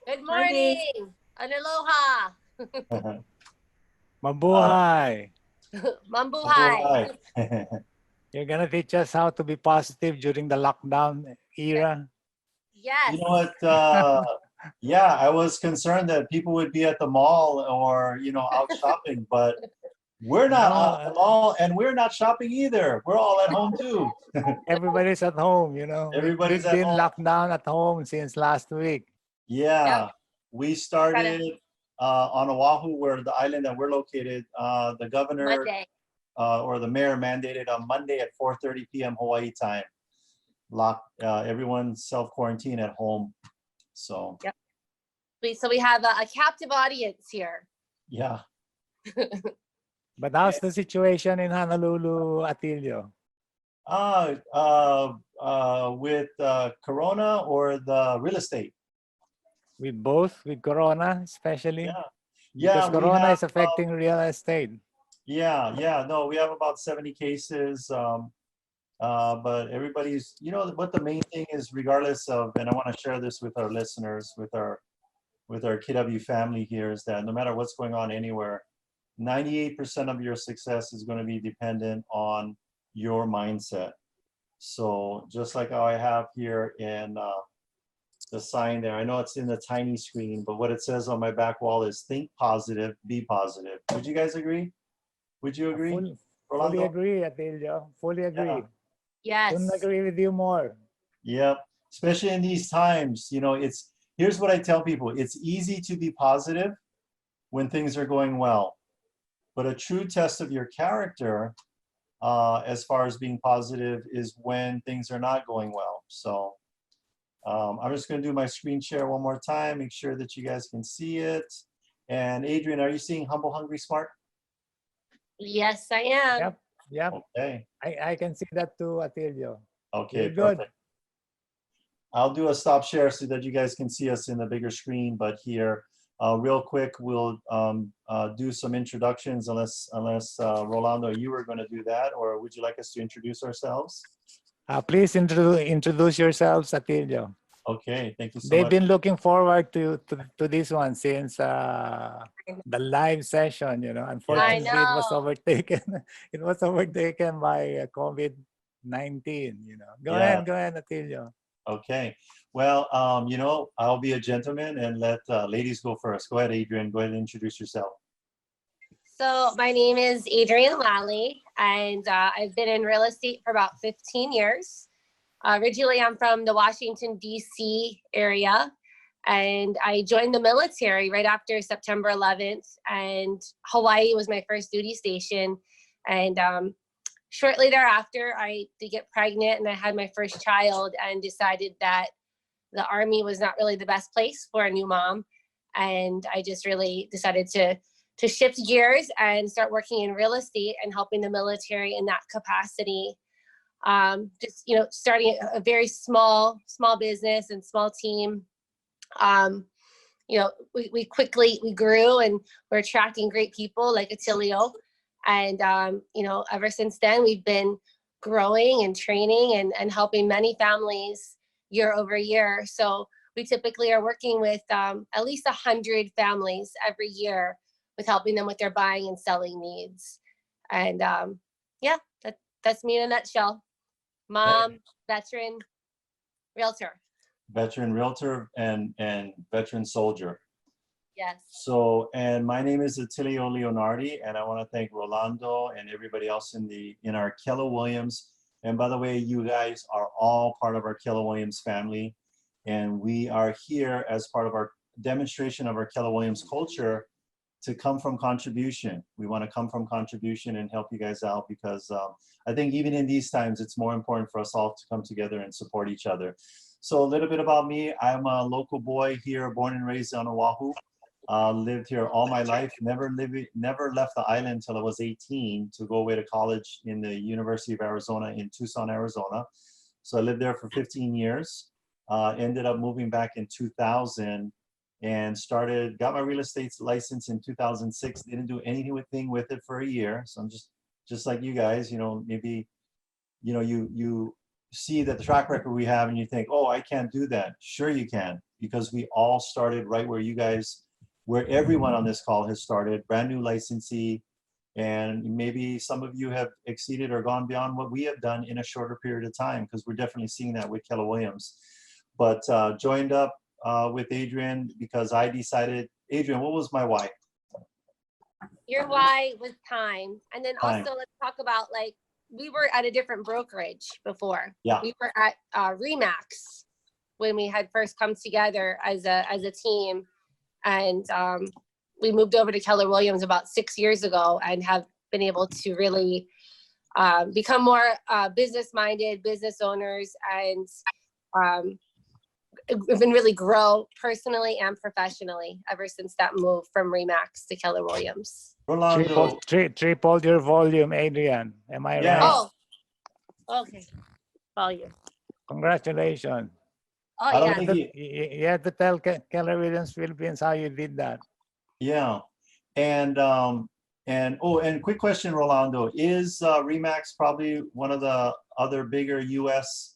Good Morning. morning. Aloha. Uh, Mabuhay. Mambuhay. Mabuhay. You're gonna teach us how to be positive during the lockdown era. You Yes. know what? Yeah, I was concerned that people would be at the mall or, out shopping, but we're not No, at the mall and we're not shopping either. We're all at home too. everybody's at home. Everybody's We've at been home. locked down at home since last week. Yep. Yeah, we Gotta started on Oahu, where the island that we're located. The governor Monday. or the mayor mandated on Monday at 4:30 p.m. Hawaii time. Lock everyone self-quarantine at home. So Yep. So we have a captive audience here. yeah. But how's the situation in Honolulu, Atilio? With Corona or the real estate. With both, with Corona especially? Yeah. Because Yeah, we Corona have is affecting real estate. yeah, no, we have about 70 cases. But everybody's, what the main thing is, regardless of, and I want to share this with our listeners, with our KW family here, is that no matter what's going on anywhere, 98% of your success is going to be dependent on your mindset. So just like how I have here in the sign there, I know it's in the tiny screen, but what it says on my back wall is think positive, be positive. Would you guys agree? Would you agree, Fully Rolando? agree, Atilio. Fully agree. Couldn't Yes. agree with you more. Yep. Especially in these times, here's what I tell people. It's easy to be positive when things are going well, but a true test of your character, as far as being positive, is when things are not going well. So I'm just going to do my screen share one more time, make sure that you guys can see it. And Adrian, are you seeing Humble, Hungry, Smart? Yes, I am. Yep, yep. Okay. I can see that too, Atilio. Okay, You're good. perfect. I'll do a stop share so that you guys can see us in the bigger screen, but here, real quick, we'll do some introductions, unless Rolando, you were going to do that, or would you like us to introduce ourselves? Please introduce yourselves, Atilio. Okay, thank you so They've much. been looking forward to this one since the live session. Unfortunately, it was know. overtaken. It was overtaken by COVID-19. Go Yeah. ahead, Atilio. Okay. Well, I'll be a gentleman and let ladies go first. Go ahead, Adrian. Go ahead and introduce yourself. So my name is Adrian Lally, and I've been in real estate for about 15 years. Originally, I'm from the Washington, D.C. area, and I joined the military right after September 11th, and Hawaii was my first duty station. And shortly thereafter, I did get pregnant, and I had my first child, and decided that the Army was not really the best place for a new mom. And I just really decided to shift gears and start working in real estate and helping the military in that capacity. Just starting a very small business and small team. We quickly grew, and we're attracting great people like Attilio, and ever since then we've been growing and training and helping many families year over year. So we typically are working with at least 100 families every year, with helping them with their buying and selling needs. And that's me in a nutshell. Mom, veteran, realtor. Veteran realtor and veteran soldier. Yes. So, and my name is Attilio Leonardi, and I want to thank Rolando and everybody else in our Keller Williams. And by the way, you guys are all part of our Keller Williams family, and we are here as part of our demonstration of our Keller Williams culture to come from contribution. We want to come from contribution and help you guys out, because I think even in these times, it's more important for us all to come together and support each other. So a little bit about me. I'm a local boy here, born and raised on Oahu. Lived here all my life, never left the island until I was 18 to go away to college in the University of Arizona in Tucson, Arizona. So I lived there for 15 years, ended up moving back in 2000, and got my real estate license in 2006. Didn't do anything with it for a year. So I'm just like you guys, maybe, you see that the track record we have and you think, oh, I can't do that. Sure you can. because we all started right where you guys, where everyone on this call has started, brand new licensee. And maybe some of you have exceeded or gone beyond what we have done in a shorter period of time, because we're definitely seeing that with Keller Williams. But joined up with Adrian because I decided, Adrian, what was my why? Your why was time. And then Time. also let's talk about, like, we were at a different brokerage before. Yeah. We were at Remax when we had first come together as a team. And we moved over to Keller Williams about 6 years ago and have been able to really become more business-minded business owners, and we've been really grow personally and professionally ever since that move from Remax to Keller Williams. Rolando. Tripled your volume, Adrian. Am I Yeah. right? Oh, okay. Volume. Congratulations. Oh, I don't yeah. think You have to tell Keller Williams Philippines how you did that. Yeah, and quick question, Rolando, is Remax probably one of the other bigger U.S.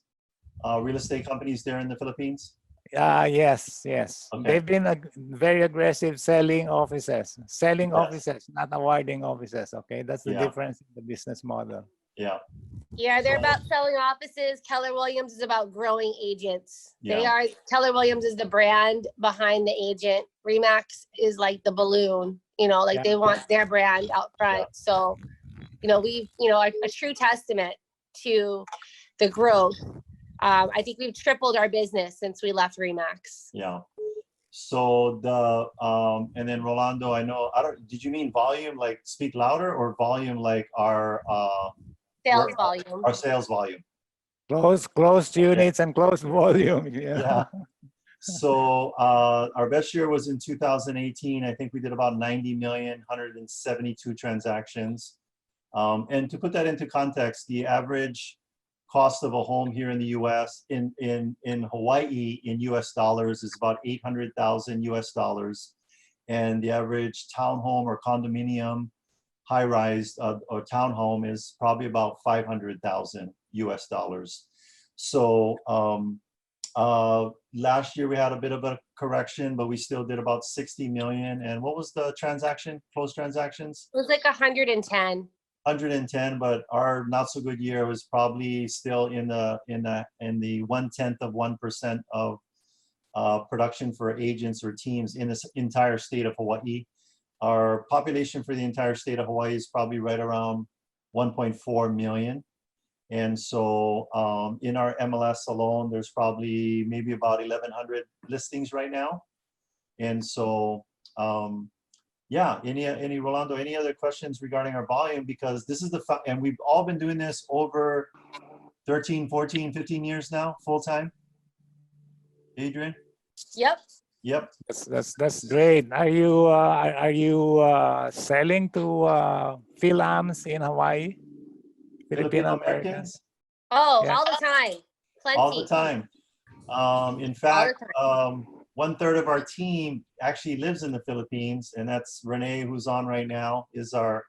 Real estate companies there in the Philippines? Yes. Okay. They've been very aggressive selling offices, Yes. offices, not awarding offices. Okay, that's the Yeah. difference in the business model. Yeah, Yeah, they're about selling offices. Keller Williams is about growing agents. Yeah. Keller Williams is the brand behind the agent. Remax is like the balloon, like Yeah. they want their brand out front. Yeah. So, a true testament to the growth. I think we've tripled our business since we left Remax. yeah. So and then Rolando, did you mean volume, like speak louder, or volume like our Sales volume. our sales volume? Closed units and closed volume. Yeah. So our best year was in 2018. I think we did about 90 million, 172 transactions. And to put that into context, the average cost of a home here in the U.S. in Hawaii in U.S. dollars is about 800,000 U.S. dollars, and the average townhome or condominium, high-rise or townhome is probably about 500,000 U.S. dollars. So last year we had a bit of a correction, but we still did about 60 million. And what was the closed transactions? It was like 110. 110, but our not so good year was probably still in the 0.1% of production for agents or teams in this entire state of Hawaii. Our population for the entire state of Hawaii is probably right around 1.4 million. And so in our MLS alone, there's probably maybe about 1,100 listings right now. And so yeah, any Rolando, any other questions regarding our volume? Because this is and we've all been doing this over 13, 14, 15 years now, full time. Adrian? Yep. Yep. That's great. Are you selling to Phil-Ams in Hawaii? Filipino Americans? Oh, Yeah. all the time. Plenty. All the time. In fact, 1/3 of our team actually lives in the Philippines, and that's Renee, who's on right now, is our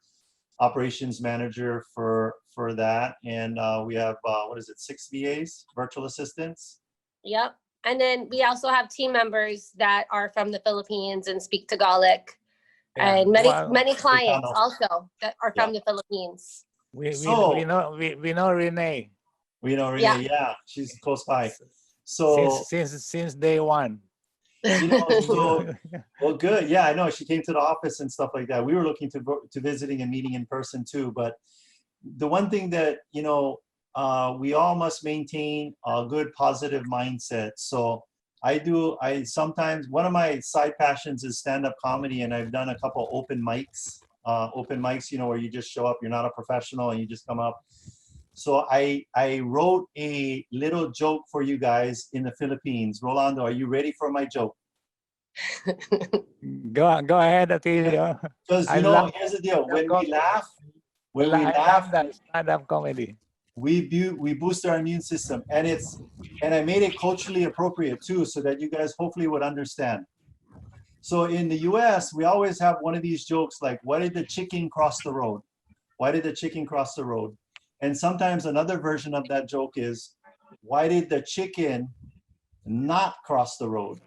operations manager for that. And we have, 6 VAs, virtual assistants? Yep. And then we also have team members that are from the Philippines and speak Tagalog. Yeah. And many clients Ilocano. also that are from the Philippines. We So- know Renee. We know Renee, Yeah. yeah, she's close by. So, Since day one. well, good. Yeah, I know. She came to the office and stuff like that. We were looking to visiting and meeting in person too. But the one thing that, we all must maintain a good positive mindset. So I sometimes, one of my side passions is stand-up comedy, and I've done a couple open mics, where you just show up, you're not a professional and you just come up. So I wrote a little joke for you guys in the Philippines. Rolando, are you ready for my joke? Go ahead, Atilio. Because here's the deal. When we laugh, that stand-up comedy. we boost our immune system, and I made it culturally appropriate too, so that you guys hopefully would understand. So in the US, we always have one of these jokes like, why did the chicken cross the road? Why did the chicken cross the road? And sometimes another version of that joke is, why did the chicken not cross the road?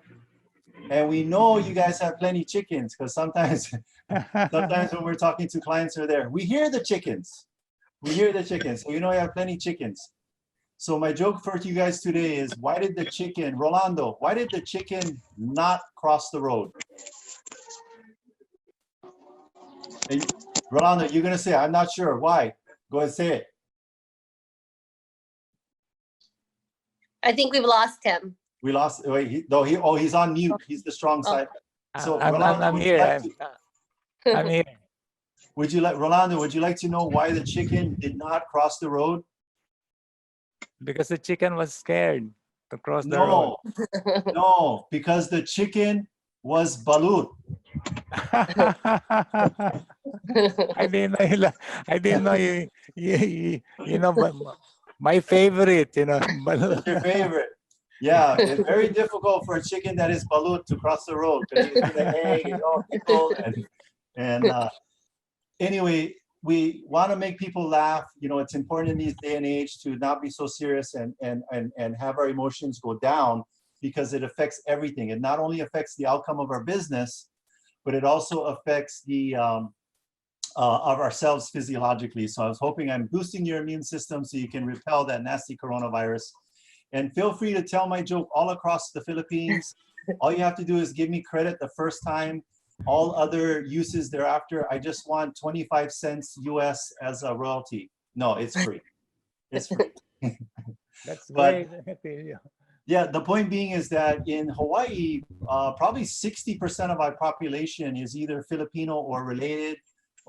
And we know you guys have plenty chickens because sometimes when we're talking to clients who are there, we hear the chickens. We hear the chickens. So you know you have plenty chickens. So my joke for you guys today is, why did the chicken, Rolando, why did the chicken not cross the road? Hey, Rolando, you're going to say, I'm not sure. Why? Go ahead, say it. I think we've lost him. We lost, wait, he's on mute. He's the strong side. So Rolando, I'm would you here. like to, I'm here. Rolando, would you like to know why the chicken did not cross the road? Because the chicken was scared to cross the road. No, because the chicken was balut. I didn't know you know, but my favorite, you know. That's your favorite. Yeah, it's very difficult for a chicken that is balut to cross the road because you see the egg and all pickled and anyway, we want to make people laugh. You know, it's important in this day and age to not be so serious and have our emotions go down, because it affects everything. It not only affects the outcome of our business, but it also affects the of ourselves physiologically. So I was hoping I'm boosting your immune system so you can repel that nasty coronavirus. And feel free to tell my joke all across the Philippines. All you have to do is give me credit the first time. All other uses thereafter, I just want 25 cents US as a royalty. No, it's free. It's free. That's But great. yeah, the point being is that in Hawaii, probably 60% of our population is either Filipino or related.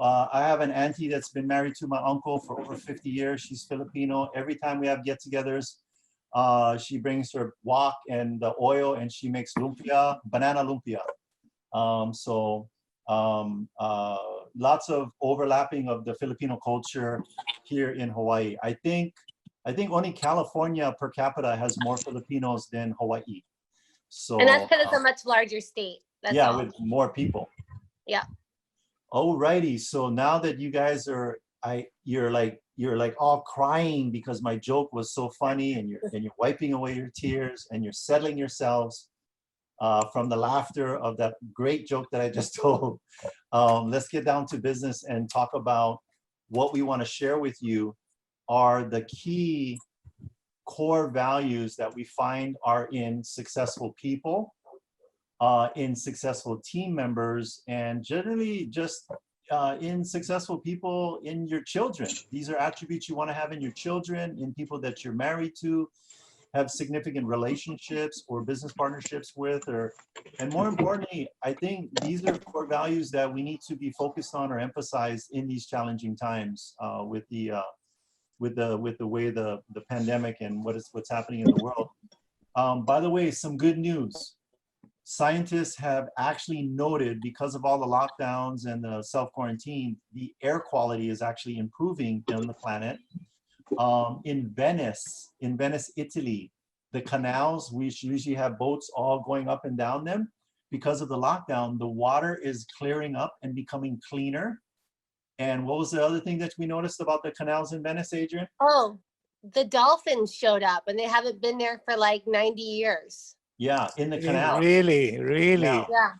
I have an auntie that's been married to my uncle for over 50 years. She's Filipino. Every time we have get-togethers, she brings her wok and the oil, and she makes lumpia, banana lumpia. Lots of overlapping of the Filipino culture here in Hawaii. I think only California per capita has more Filipinos than Hawaii. So, and that's because it's a much larger state. That's yeah, all. with more people. Yeah. Alrighty. So now that you guys are, you're like all crying because my joke was so funny, and you're wiping away your tears and you're settling yourselves from the laughter of that great joke that I just told. Let's get down to business and talk about what we want to share with you are the key core values that we find are in successful people, in successful team members, and generally just in successful people in your children. These are attributes you want to have in your children, in people that you're married to, have significant relationships or business partnerships with, and more importantly, I think these are core values that we need to be focused on or emphasize in these challenging times with the way the pandemic and what's happening in the world. By the way, some good news. Scientists have actually noted, because of all the lockdowns and the self-quarantine, the air quality is actually improving on the planet. In Venice, Italy, the canals, we usually have boats all going up and down them. Because of the lockdown, the water is clearing up and becoming cleaner. And what was the other thing that we noticed about the canals in Venice, Adrian? Oh, the dolphins showed up, and they haven't been there for like 90 years. Yeah, in the canal. Really? Yeah.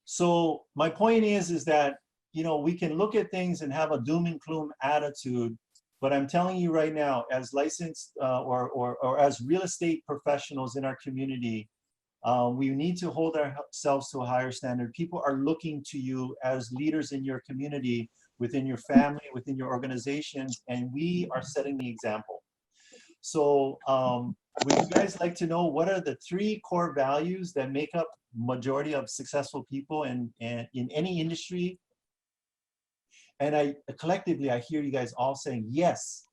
So my point is that, you know, we can look at things and have a doom and gloom attitude, but I'm telling you right now, as licensed or as real estate professionals in our community, we need to hold ourselves to a higher standard. People are looking to you as leaders in your community, within your family, within your organizations, and we are setting the example. So would you guys like to know what are the 3 core values that make up majority of successful people in any industry? And collectively, I hear you guys all saying yes.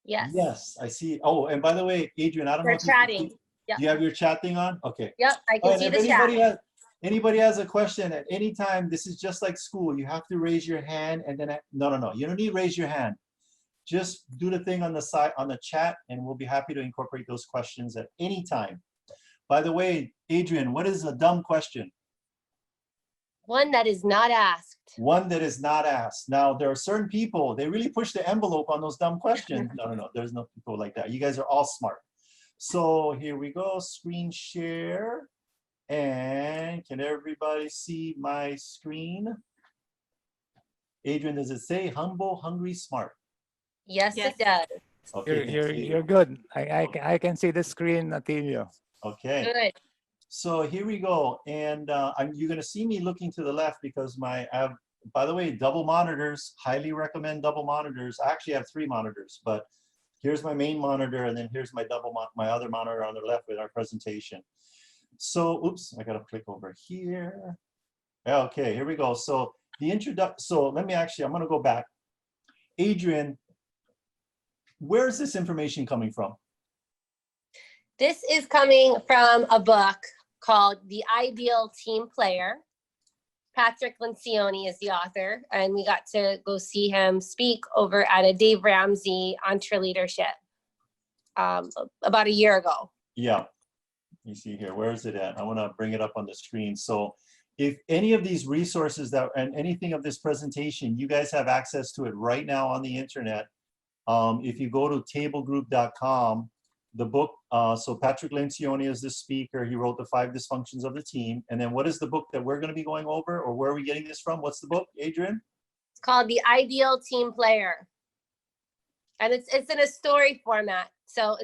Yes. Yes, I see. Oh, and by the way, Adrian, I don't know if chatting. Do you have your chat thing on? Okay. Yep, I can see the chat. Anybody has a question at any time, this is just like school. You have to raise your hand, and then no. You don't need to raise your hand. Just do the thing on the side on the chat, and we'll be happy to incorporate those questions at any time. By the way, Adrian, what is a dumb question? One that is not asked. One that is not asked. Now, there are certain people, they really push the envelope on those dumb questions. No. There's no people like that. You guys are all smart. So here we go, screen share. And can everybody see my screen? Adrian, does it say humble, hungry, smart? Yes, Yes. it does. Okay, You're good. I can see the screen, Atilio. okay. Good. So here we go. And you're going to see me looking to the left because I have, by the way, double monitors. Highly recommend double monitors. I actually have 3 monitors, but here's my main monitor, and then here's my my other monitor on the left with our presentation. So, oops, I got to click over here. Okay, here we go. So the introduction. So I'm going to go back. Adrian, where's this information coming from? This is coming from a book called The Ideal Team Player. Patrick Lencioni is the author, and we got to go see him speak over at a Dave Ramsey Entre Leadership about a year ago. Yeah, you see here, where is it at? I want to bring it up on the screen. So if any of these resources and anything of this presentation, you guys have access to it right now on the internet. If you go to tablegroup.com, the book, so Patrick Lencioni is the speaker. He wrote The 5 Dysfunctions of the Team. And then what is the book that we're going to be going over, or where are we getting this from? What's the book, Adrian? It's called The Ideal Team Player. And it's in a story format. So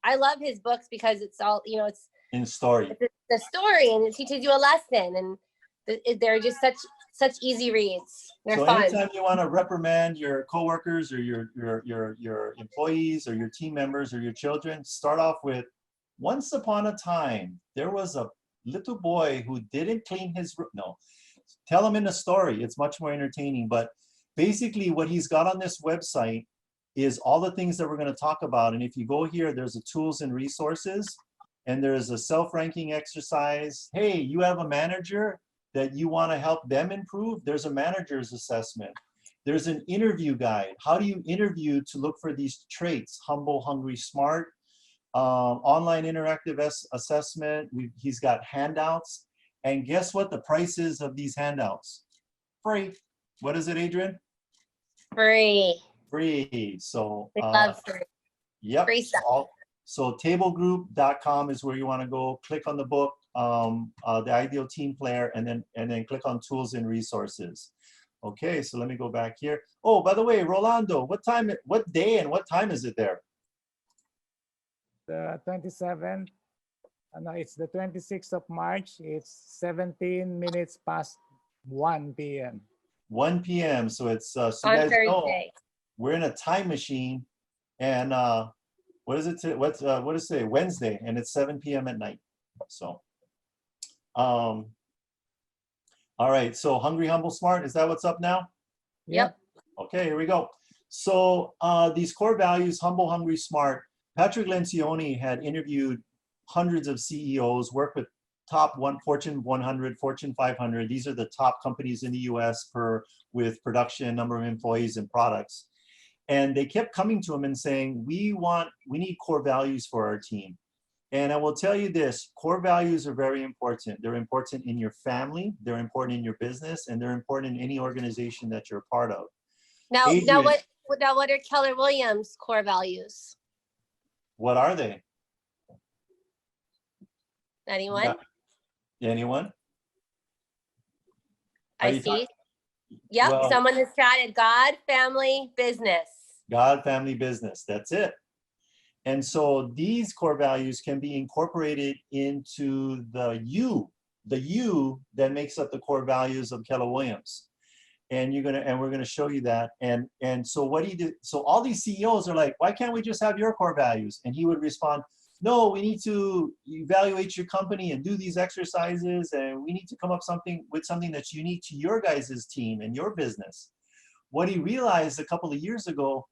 I love his books because it's all, it's In story. it's the story, and it teaches you a lesson, and they're just such easy reads. They're So fun. anytime you want to reprimand your coworkers or your employees or your team members or your children, start off with, once upon a time, there was a little boy who didn't clean his room. No, tell him in a story. It's much more entertaining. But basically what he's got on this website is all the things that we're going to talk about. And if you go here, there's a tools and resources, and there's a self-ranking exercise. Hey, you have a manager that you want to help them improve, there's a manager's assessment. There's an interview guide. How do you interview to look for these traits? Humble, hungry, smart. Online interactive assessment. He's got handouts. And guess what the price is of these handouts? Free. What is it, Adrian? Free. Free. So, We love free. yep. Free stuff. So tablegroup.com is where you want to go. Click on the book, The Ideal Team Player, and then click on Tools and Resources. Okay, so let me go back here. Oh, by the way, Rolando, what day and what time is it there? The 27th. No, it's the 26th of March. It's 17 minutes past 1 p.m. 1 p.m. So it's so you On guys know Thursday. we're in a time machine, and what is it? What is today? Wednesday, and it's 7 p.m. at night. So, all right. So, hungry, humble, smart. Is that what's up now? Yep. Okay, here we go. So, these core values: humble, hungry, smart. Patrick Lencioni had interviewed hundreds of CEOs, worked with Fortune 100, Fortune 500. These are the top companies in the U.S. with production, number of employees, and products. And they kept coming to him and saying, we need core values for our team. And I will tell you this, core values are very important. They're important in your family, they're important in your business, and they're important in any organization that you're a part of. Now Adrian, what are Keller Williams' core values? what are they? Anyone? Anyone? Are I you see. Yep, Well- someone has chatted. God, family, business. God, family, business. That's it. And so these core values can be incorporated into the you that makes up the core values of Keller Williams. And we're gonna show you that. And so what he did, so all these CEOs are like, why can't we just have your core values? And he would respond, no, we need to evaluate your company and do these exercises, and we need to come up with something that's unique to your guys' team and your business. What he realized a couple of years ago,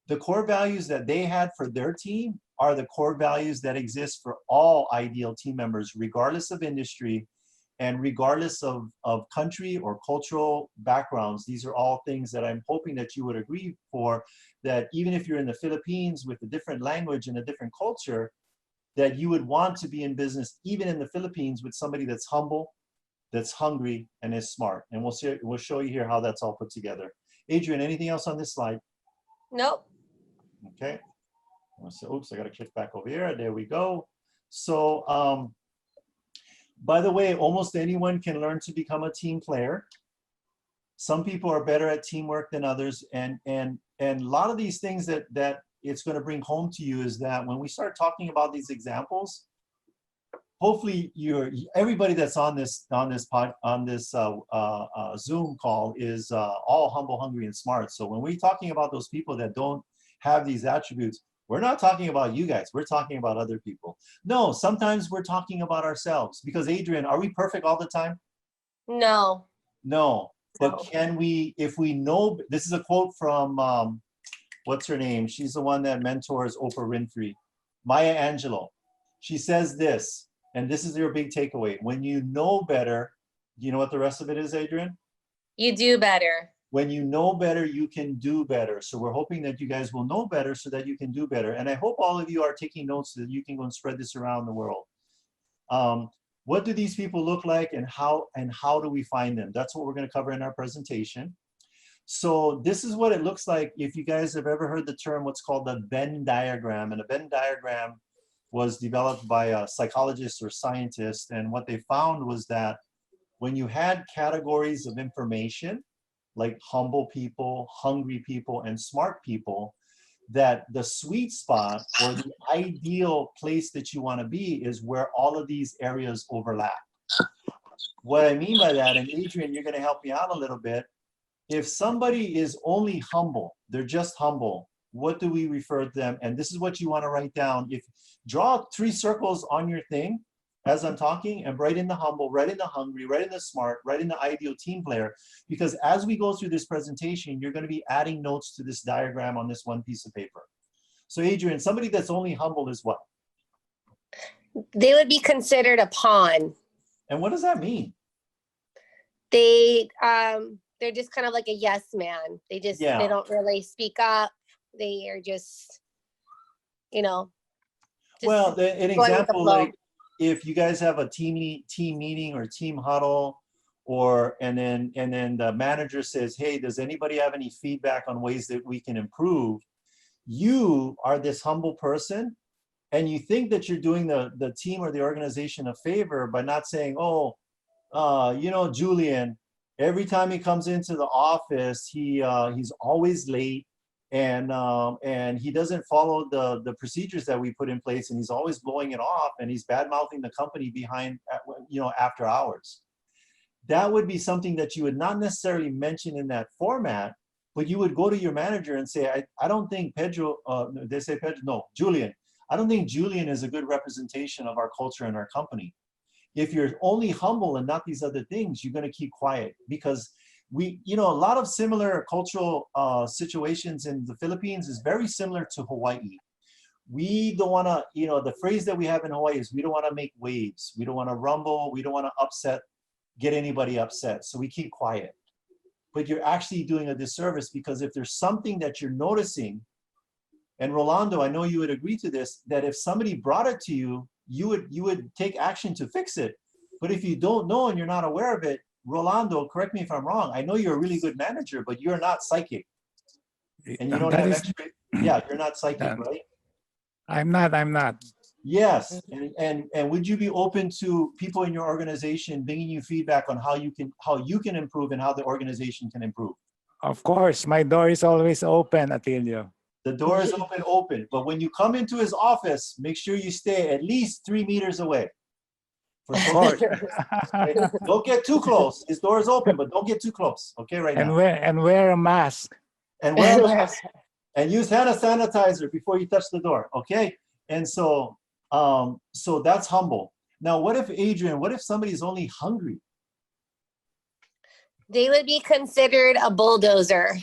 the core values that they had for their team are the core values that exist for all ideal team members, regardless of industry and regardless of country or cultural backgrounds. These are all things that I'm hoping that you would agree for, that even if you're in the Philippines with a different language and a different culture, that you would want to be in business, even in the Philippines, with somebody that's humble, that's hungry, and is smart. And we'll show you here how that's all put together. Adrian, anything else on this slide? Nope. Okay. So, oops, I got to click back over here. There we go. So By the way, almost anyone can learn to become a team player. Some people are better at teamwork than others, and a lot of these things that it's going to bring home to you is that when we start talking about these examples, hopefully everybody that's on this Zoom call is all humble, hungry, and smart. So when we're talking about those people that don't have these attributes, we're not talking about you guys. We're talking about other people. No, sometimes we're talking about ourselves. Because Adrian, are we perfect all the time? No. No. But No. can we, if we know, this is a quote from, what's her name? She's the one that mentors Oprah Winfrey, Maya Angelou. She says this, and this is your big takeaway. When you know better, you know what the rest of it is, Adrian? You do better. When you know better, you can do better. So we're hoping that you guys will know better so that you can do better. And I hope all of you are taking notes so that you can go and spread this around the world. What do these people look like, and how do we find them? That's what we're going to cover in our presentation. So this is what it looks like if you guys have ever heard the term what's called the Venn diagram. And a Venn diagram was developed by a psychologist or scientist. And what they found was that when you had categories of information, like humble people, hungry people, and smart people, that the sweet spot or the ideal place that you want to be is where all of these areas overlap. What I mean by that, and Adrian, you're going to help me out a little bit. If somebody is only humble, they're just humble, what do we refer to them? And this is what you want to write down. If draw 3 circles on your thing as I'm talking, and write in the humble, write in the hungry, write in the smart, write in the ideal team player, because as we go through this presentation, you're going to be adding notes to this diagram on this one piece of paper. So Adrian, somebody that's only humble is what? They would be considered a pawn. And what does that mean? They're just kind of like a yes man. They just, Yeah. they don't really speak up. They are just, you know. just Well, an going with the example, flow. like if you guys have a team meeting or team huddle, or and then the manager says, hey, does anybody have any feedback on ways that we can improve? You are this humble person, and you think that you're doing the team or the organization a favor by not saying, oh, you know, Julian, every time he comes into the office, he's always late, and he doesn't follow the procedures that we put in place, and he's always blowing it off, and he's bad-mouthing the company behind, you know, after hours. That would be something that you would not necessarily mention in that format, but you would go to your manager and say, I don't think Pedro, they say Pedro, no, Julian. I don't think Julian is a good representation of our culture and our company. If you're only humble and not these other things, you're going to keep quiet, because we, you know, a lot of similar cultural situations in the Philippines is very similar to Hawaii. We don't want to, you know, the phrase that we have in Hawaii is we don't want to make waves. We don't want to rumble. We don't want to get anybody upset. So we keep quiet. But you're actually doing a disservice, because if there's something that you're noticing, and Rolando, I know you would agree to this, that if somebody brought it to you, you would take action to fix it. But if you don't know and you're not aware of it, Rolando, correct me if I'm wrong, I know you're a really good manager, but you're not psychic. And you don't have extra, yeah, you're not psychic, right? I'm not. Yes, and would you be open to people in your organization bringing you feedback on how you can improve and how the organization can improve? Of course, my door is always open, Atilio. The door is open, but when you come into his office, make sure you stay at least 3 meters away. Of course. Okay? Don't get too close. His door is open, but don't get too close. Okay, right now. And wear a mask. And wear a mask. And use hand sanitizer before you touch the door. Okay. And so, so that's humble. Now, what if Adrian? What if somebody's only hungry? They would be considered a bulldozer.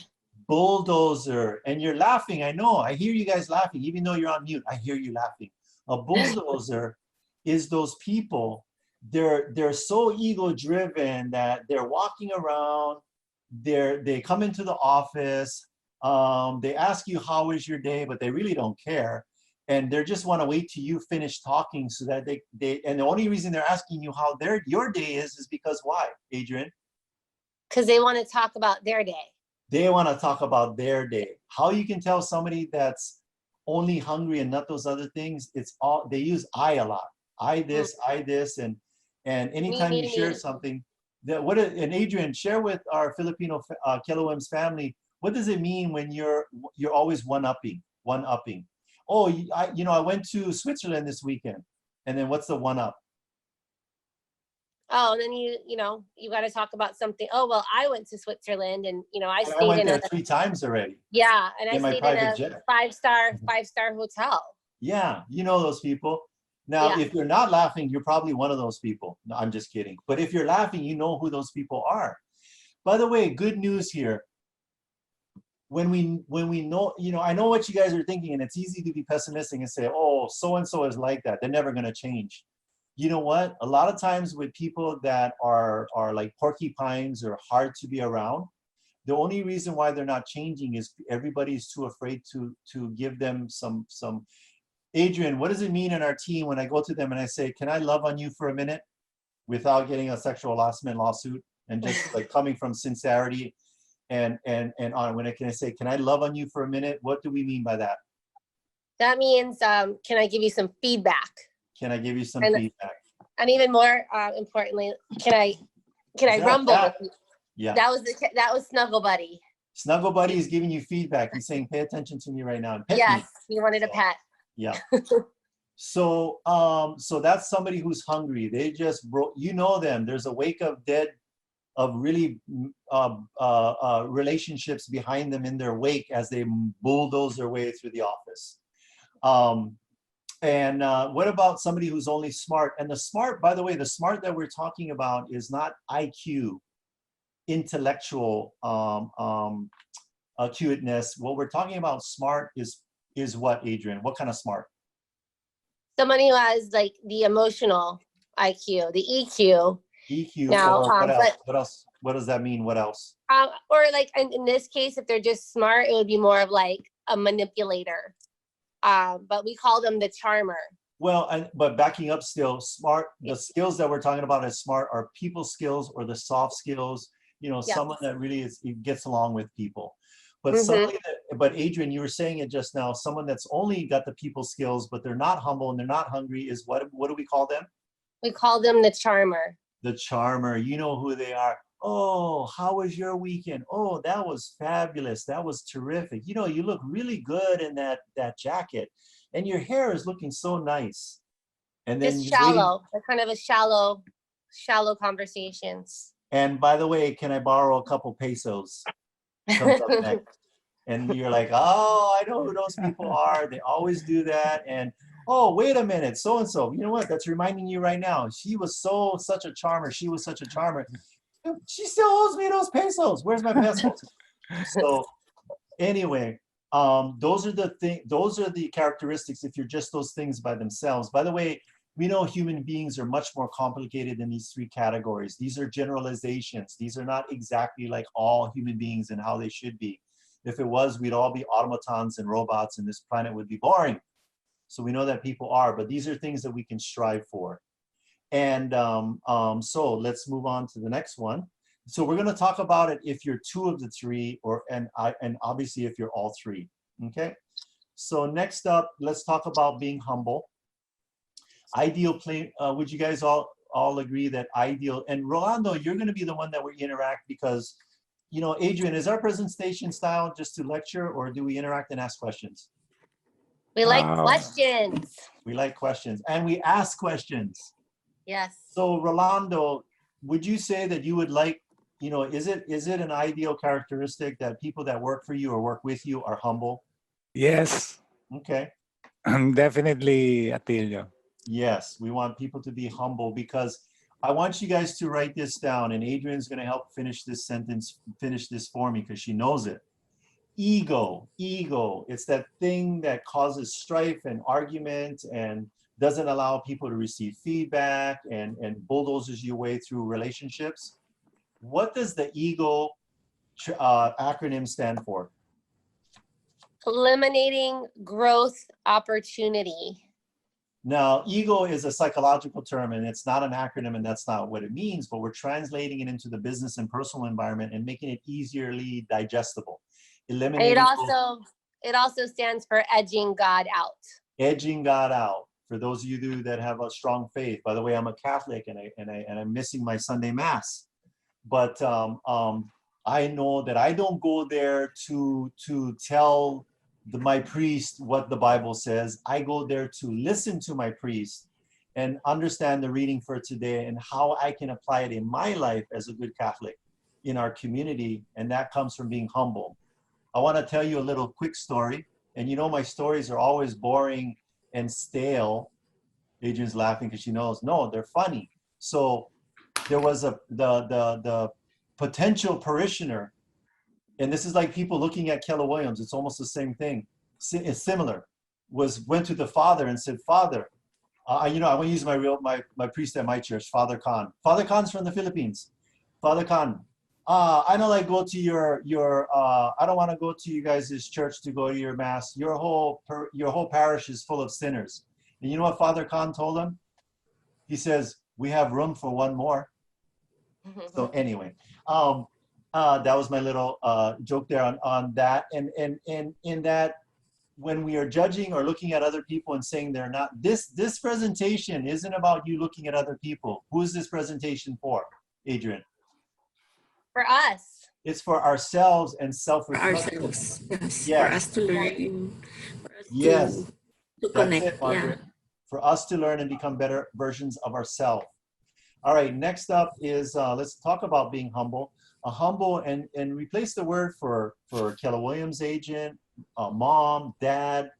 Bulldozer. And you're laughing. I know. I hear you guys laughing, even though you're on mute. I hear you laughing. A bulldozer is those people. They're so ego driven that they're walking around. They come into the office. They ask you how is your day, but they really don't care, and they just want to wait till you finish talking so that they and the only reason they're asking you how your day is because why, Adrian? Because they want to talk about their day. They want to talk about their day. How you can tell somebody that's only hungry and not those other things? It's all they use I a lot. I this, And anytime you share something, and Adrian, share with our Filipino Keller Williams family, what does it mean when you're always one-upping? Oh, I went to Switzerland this weekend. And then what's the one-up? Oh, and then you got to talk about something. Oh, well, I went to Switzerland and, I I stayed went in there a, 3 times already. yeah. And I in my stayed in private a jet. five-star hotel. Yeah, you know those people. Now, Yeah. if you're not laughing, you're probably one of those people. No, I'm just kidding. But if you're laughing, you know who those people are. By the way, good news here. When we know, I know what you guys are thinking, and it's easy to be pessimistic and say, oh, so-and-so is like that. They're never going to change. You know what? A lot of times with people that are like porcupines or hard to be around, the only reason why they're not changing is everybody's too afraid to give them some. Adrian, what does it mean in our team when I go to them and I say, can I love on you for a minute without getting a sexual harassment lawsuit, and just like coming from sincerity and on, when can I say, can I love on you for a minute? What do we mean by that? That means, can I give you some feedback? Can I give you some feedback? And even more importantly, can I rumble with you? Yeah. That was Snuggle Buddy. Snuggle Buddy is giving you feedback. He's saying, pay attention to me right now. And pet Yes, me. he wanted a pet. Yeah. So that's somebody who's hungry. They just broke, them. There's a wake of dead of really relationships behind them in their wake as they bulldoze their way through the office. And what about somebody who's only smart? And the smart, by the way, the smart that we're talking about is not IQ, intellectual acuteness. What we're talking about smart is what, Adrian? What kind of smart? Somebody who has like the emotional IQ, the EQ. EQ. Now, Or what else? What else? What does that mean? What else? Or like in this case, if they're just smart, it would be more of like a manipulator. But we call them the charmer. Well, but backing up still, smart, the skills that we're talking about as smart are people skills or the soft skills, someone that really gets along with people. But somebody but Adrian, you were saying it just now, someone that's only got the people skills, but they're not humble and they're not hungry is what do we call them? We call them the charmer. The charmer, you know who they are. Oh, how was your weekend? Oh, that was fabulous. That was terrific. You look really good in that jacket. And your hair is looking so nice. And then just shallow. They're kind of a shallow conversations. And by the way, can I borrow a couple pesos? Comes up next. And you're like, oh, I know who those people are. They always do that. And oh, wait a minute, so and so. You know what? That's reminding you right now. She was such a charmer. She was such a charmer. She still owes me those pesos. Where's my pesos? So anyway, those are the characteristics if you're just those things by themselves. By the way, we know human beings are much more complicated than these 3 categories. These are generalizations. These are not exactly like all human beings and how they should be. If it was, we'd all be automatons and robots and this planet would be boring. So we know that people are, but these are things that we can strive for. And so let's move on to the next one. So we're going to talk about it if you're 2 of the 3, and obviously if you're all 3. Okay. So next up, let's talk about being humble. Ideal play. Would you guys all agree that ideal? And Rolando, you're going to be the one that we interact because, Adrian, is our presentation style just to lecture, or do we interact and ask questions? We like questions. We like questions, and we ask questions. Yes. So Rolando, would you say that you would like, is it an ideal characteristic that people that work for you or work with you are humble? Yes. Okay. Definitely, Atilio. Yes, we want people to be humble because I want you guys to write this down, and Adrian's going to help finish this for me because she knows it. Ego, it's that thing that causes strife and argument and doesn't allow people to receive feedback and bulldozes your way through relationships. What does the ego acronym stand for? Eliminating growth opportunity. Now, ego is a psychological term and it's not an acronym, and that's not what it means, but we're translating it into the business and personal environment and making it easily digestible. It also stands for edging God out. Edging God out. For those of you that have a strong faith, by the way, I'm a Catholic and I'm missing my Sunday Mass. But I know that I don't go there to tell my priest what the Bible says. I go there to listen to my priest and understand the reading for today and how I can apply it in my life as a good Catholic in our community. And that comes from being humble. I want to tell you a little quick story. And you know, my stories are always boring and stale. Adrian's laughing because she knows, no, they're funny. So there was the potential parishioner, and this is like people looking at Keller Williams. It's almost the same thing. It's similar. Went to the father and said, Father, you know, I want to use my priest at my church, Father Khan. Father Khan's from the Philippines. Father Khan, I don't like go to your I don't want to go to you guys' church to go to your mass. Your whole parish is full of sinners. And you know what Father Khan told him? He says, we have room for one more. So anyway, that was my little joke there on that. And in that, when we are judging or looking at other people and saying they're not, this presentation isn't about you looking at other people. Who is this presentation for, Adrian? For us. It's for ourselves and self-reflection. For ourselves, yes. Yeah. For us to learn, for us Yes. to That's connect. it, Margaret. For us to learn and become better versions of ourselves. All right, next up is, let's talk about being humble. Humble and replace the word for Keller Williams agent, mom, dad,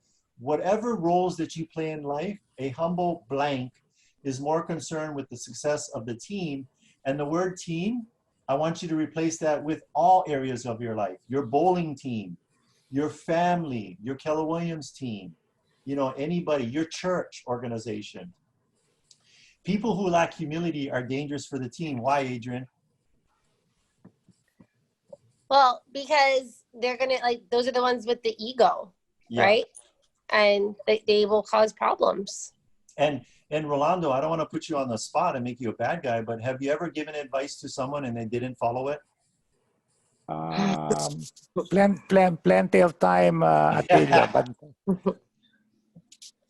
whatever roles that you play in life, a humble blank is more concerned with the success of the team. And the word team, I want you to replace that with all areas of your life. Your bowling team, your family, your Keller Williams team, you know, anybody, your church organization. People who lack humility are dangerous for the team. Why, Adrian? Well, because they're gonna those are the ones with the ego, right? And they will cause problems. And Rolando, I don't want to put you on the spot and make you a bad guy, but have you ever given advice to someone and they didn't follow it? Plenty of time, Atilio, but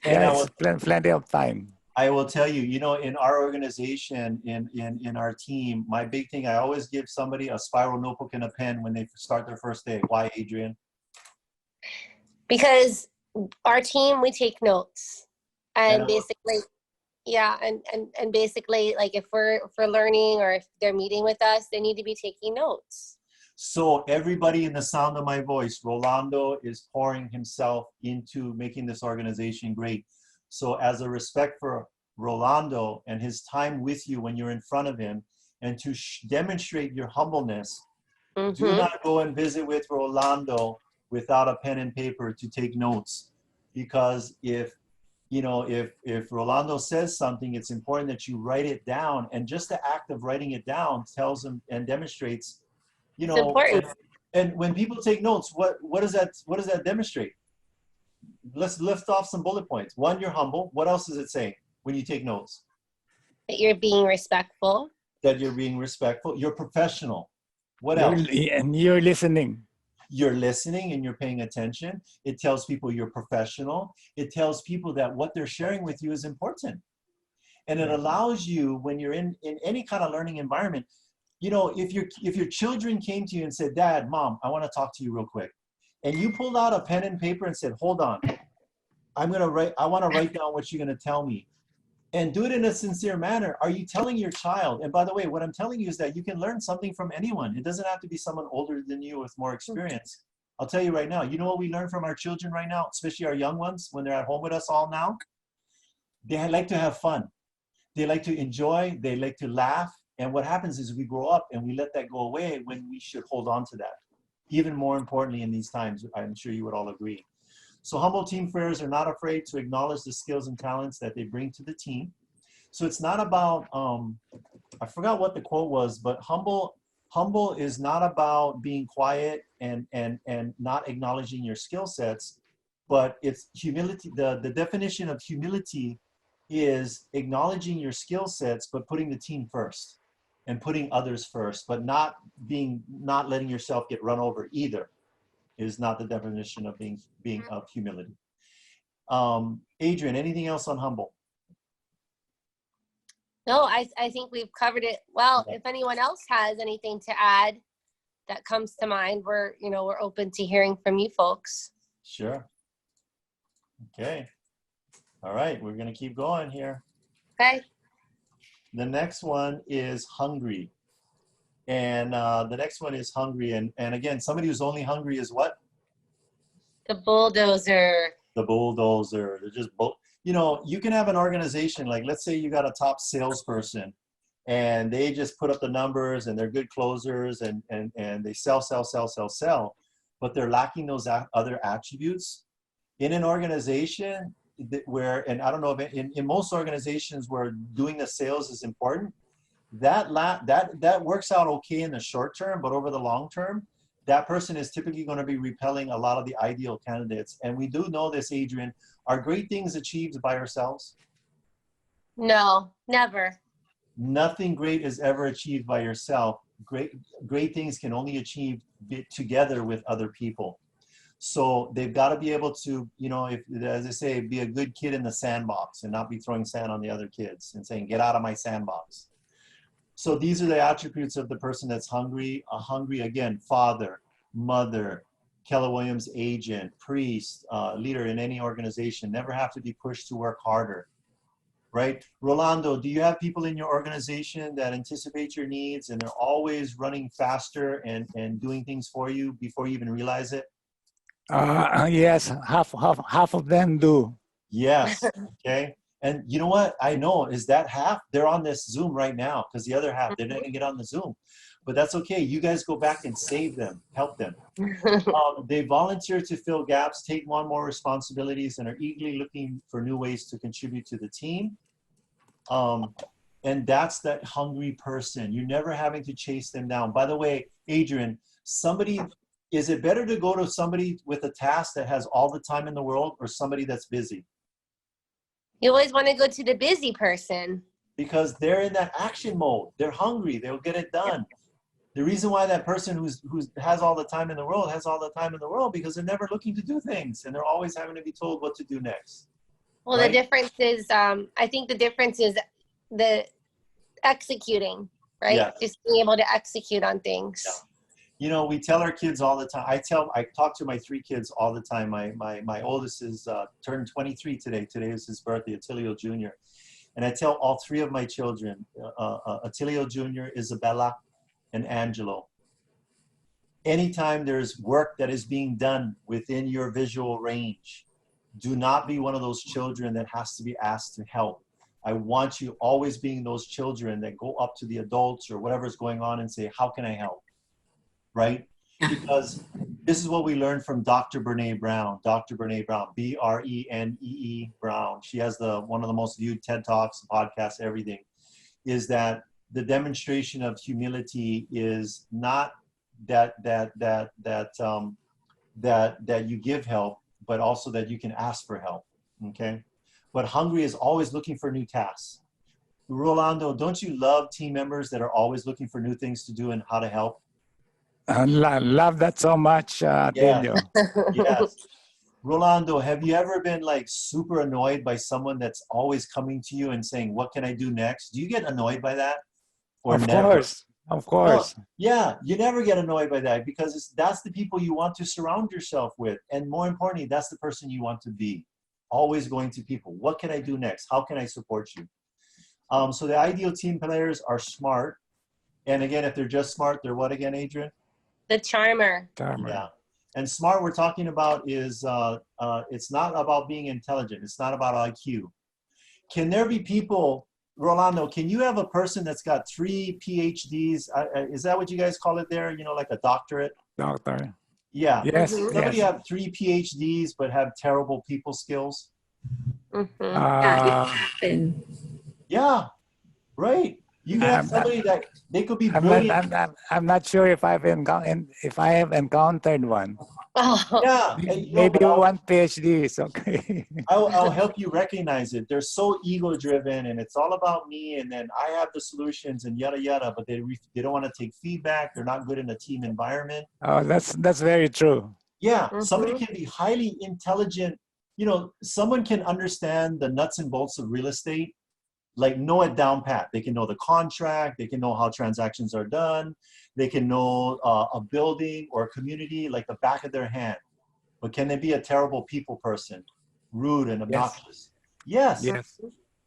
yes, plenty of time. I will tell you, you know, in our organization, in our team, my big thing, I always give somebody a spiral notebook and a pen when they start their first day. Why, Adrian? Because our team, we take notes. And basically, yeah, and basically, like if we're learning or if they're meeting with us, they need to be taking notes. So everybody in the sound of my voice, Rolando is pouring himself into making this organization great. So as a respect for Rolando and his time with you when you're in front of him, and to demonstrate your humbleness, do not go and visit with Rolando without a pen and paper to take notes. Because if Rolando says something, it's important that you write it down. And just the act of writing it down tells him and demonstrates, you know, and when people take notes, what does that demonstrate? Let's lift off some bullet points. One, you're humble. What else is it saying when you take notes? That you're being respectful. That you're being respectful. You're professional. What else? And you're listening. You're listening and you're paying attention. It tells people you're professional. It tells people that what they're sharing with you is important. And it allows you, when you're in any kind of learning environment, you know, if your children came to you and said, Dad, Mom, I want to talk to you real quick. And you pulled out a pen and paper and said, hold on, I want to write down what you're going to tell me. And do it in a sincere manner. Are you telling your child? And by the way, what I'm telling you is that you can learn something from anyone. It doesn't have to be someone older than you with more experience. I'll tell you right now, you know what we learn from our children right now, especially our young ones when they're at home with us all now? They like to have fun. They like to enjoy. They like to laugh. And what happens is we grow up and we let that go away when we should hold on to that. Even more importantly in these times, I'm sure you would all agree. So humble team players are not afraid to acknowledge the skills and talents that they bring to the team. So it's not about, I forgot what the quote was, but humble is not about being quiet and not acknowledging your skill sets, but it's humility. The definition of humility is acknowledging your skill sets, but putting the team first and putting others first, but not letting yourself get run over either is not the definition of being of humility. Adrian, anything else on Humble? No, I think we've covered it well. Okay. If anyone else has anything to add that comes to mind, we're open to hearing from you folks. Sure. Okay. All right, we're gonna keep going here. Okay. The next one is hungry. And the next one is hungry. And again, somebody who's only hungry is what? The bulldozer. The bulldozer. They're just, you can have an organization, like let's say you got a top salesperson and they just put up the numbers and they're good closers and they sell, but they're lacking those other attributes. In an organization where, and I don't know if in most organizations where doing the sales is important, that works out okay in the short term, but over the long term, that person is typically going to be repelling a lot of the ideal candidates. And we do know this, Adrian. Are great things achieved by ourselves? No, never. Nothing great is ever achieved by yourself. Great things can only achieve together with other people. So they've got to be able to, if, as I say, be a good kid in the sandbox and not be throwing sand on the other kids and saying, get out of my sandbox. So these are the attributes of the person that's hungry. A hungry, again, father, mother, Keller Williams agent, priest, leader in any organization, never have to be pushed to work harder, right? Rolando, do you have people in your organization that anticipate your needs and they're always running faster and doing things for you before you even realize it? Yes, half of them do. Yes, okay. And you know what I know is that half, they're on this Zoom right now because the other half, they're not gonna get on the Zoom. But that's okay. You guys go back and save them, help them. They volunteer to fill gaps, take on more responsibilities, and are eagerly looking for new ways to contribute to the team. And that's that hungry person. You're never having to chase them down. By the way, Adrian, is it better to go to somebody with a task that has all the time in the world or somebody that's busy? You always want to go to the busy person. Because they're in that action mode. They're hungry. They'll get it done. The reason why that person who has all the time in the world has all the time in the world because they're never looking to do things and they're always having to be told what to do next. Well, right? The difference is, I think the difference is the executing, right? Yeah. Just being able to execute on things. Yeah. We tell our kids all the time. I talk to my 3 kids all the time. My oldest is turned 23 today. Today is his birthday, Attilio Jr. And I tell all 3 of my children, Attilio Jr., Isabella, and Angelo, anytime there's work that is being done within your visual range, do not be one of those children that has to be asked to help. I want you always being those children that go up to the adults or whatever's going on and say, how can I help? Right? Because this is what we learned from Dr. Brene Brown. Dr. Brene Brown, B-R-E-N-E-E Brown. She has one of the most viewed TED Talks, podcasts, everything, is that the demonstration of humility is not that you give help, but also that you can ask for help, okay? But hungry is always looking for new tasks. Rolando, don't you love team members that are always looking for new things to do and how to help? Love that so much, Tilio. Yes. Rolando, have you ever been like super annoyed by someone that's always coming to you and saying, what can I do next? Do you get annoyed by that? Or Of never? Of course. No, yeah, you never get annoyed by that because that's the people you want to surround yourself with. And more importantly, that's the person you want to be. Always going to people. What can I do next? How can I support you? So the ideal team players are smart. And again, if they're just smart, they're what again, Adrian? The charmer. Yeah. And smart we're talking about is, it's not about being intelligent. It's not about IQ. Can there be people, Rolando, can you have a person that's got 3 PhDs? Is that what you guys call it there? Like a doctorate? Doctor. Yeah. Yes. Somebody Yes. have 3 PhDs but have terrible people skills? Yeah, right. You can have somebody that they could be brilliant. I'm not sure if I have encountered one. Oh. Yeah. Maybe 1 PhD is okay. I'll help you recognize it. They're so ego driven and it's all about me and then I have the solutions and yada yada, but they don't want to take feedback. They're not good in a team environment. Oh, that's very true. Yeah, somebody can be highly intelligent you know, someone can understand the nuts and bolts of real estate, like know it down pat. They can know the contract, they can know how transactions are done, they can know a building or a community like the back of their hand. But can they be a terrible people person, rude and obnoxious? Yes, Yes.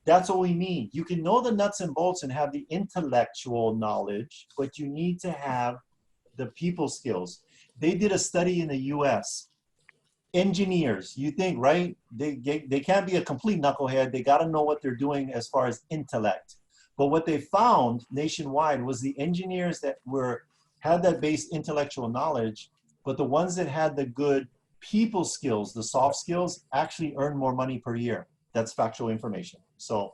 that's what we mean. You can know the nuts and bolts and have the intellectual knowledge, but you need to have the people skills. They did a study in the US. Engineers, you think, right? They can't be a complete knucklehead. They got to know what they're doing as far as intellect. But what they found nationwide was the engineers that had that base intellectual knowledge, but the ones that had the good people skills, the soft skills, actually earn more money per year. That's factual information. So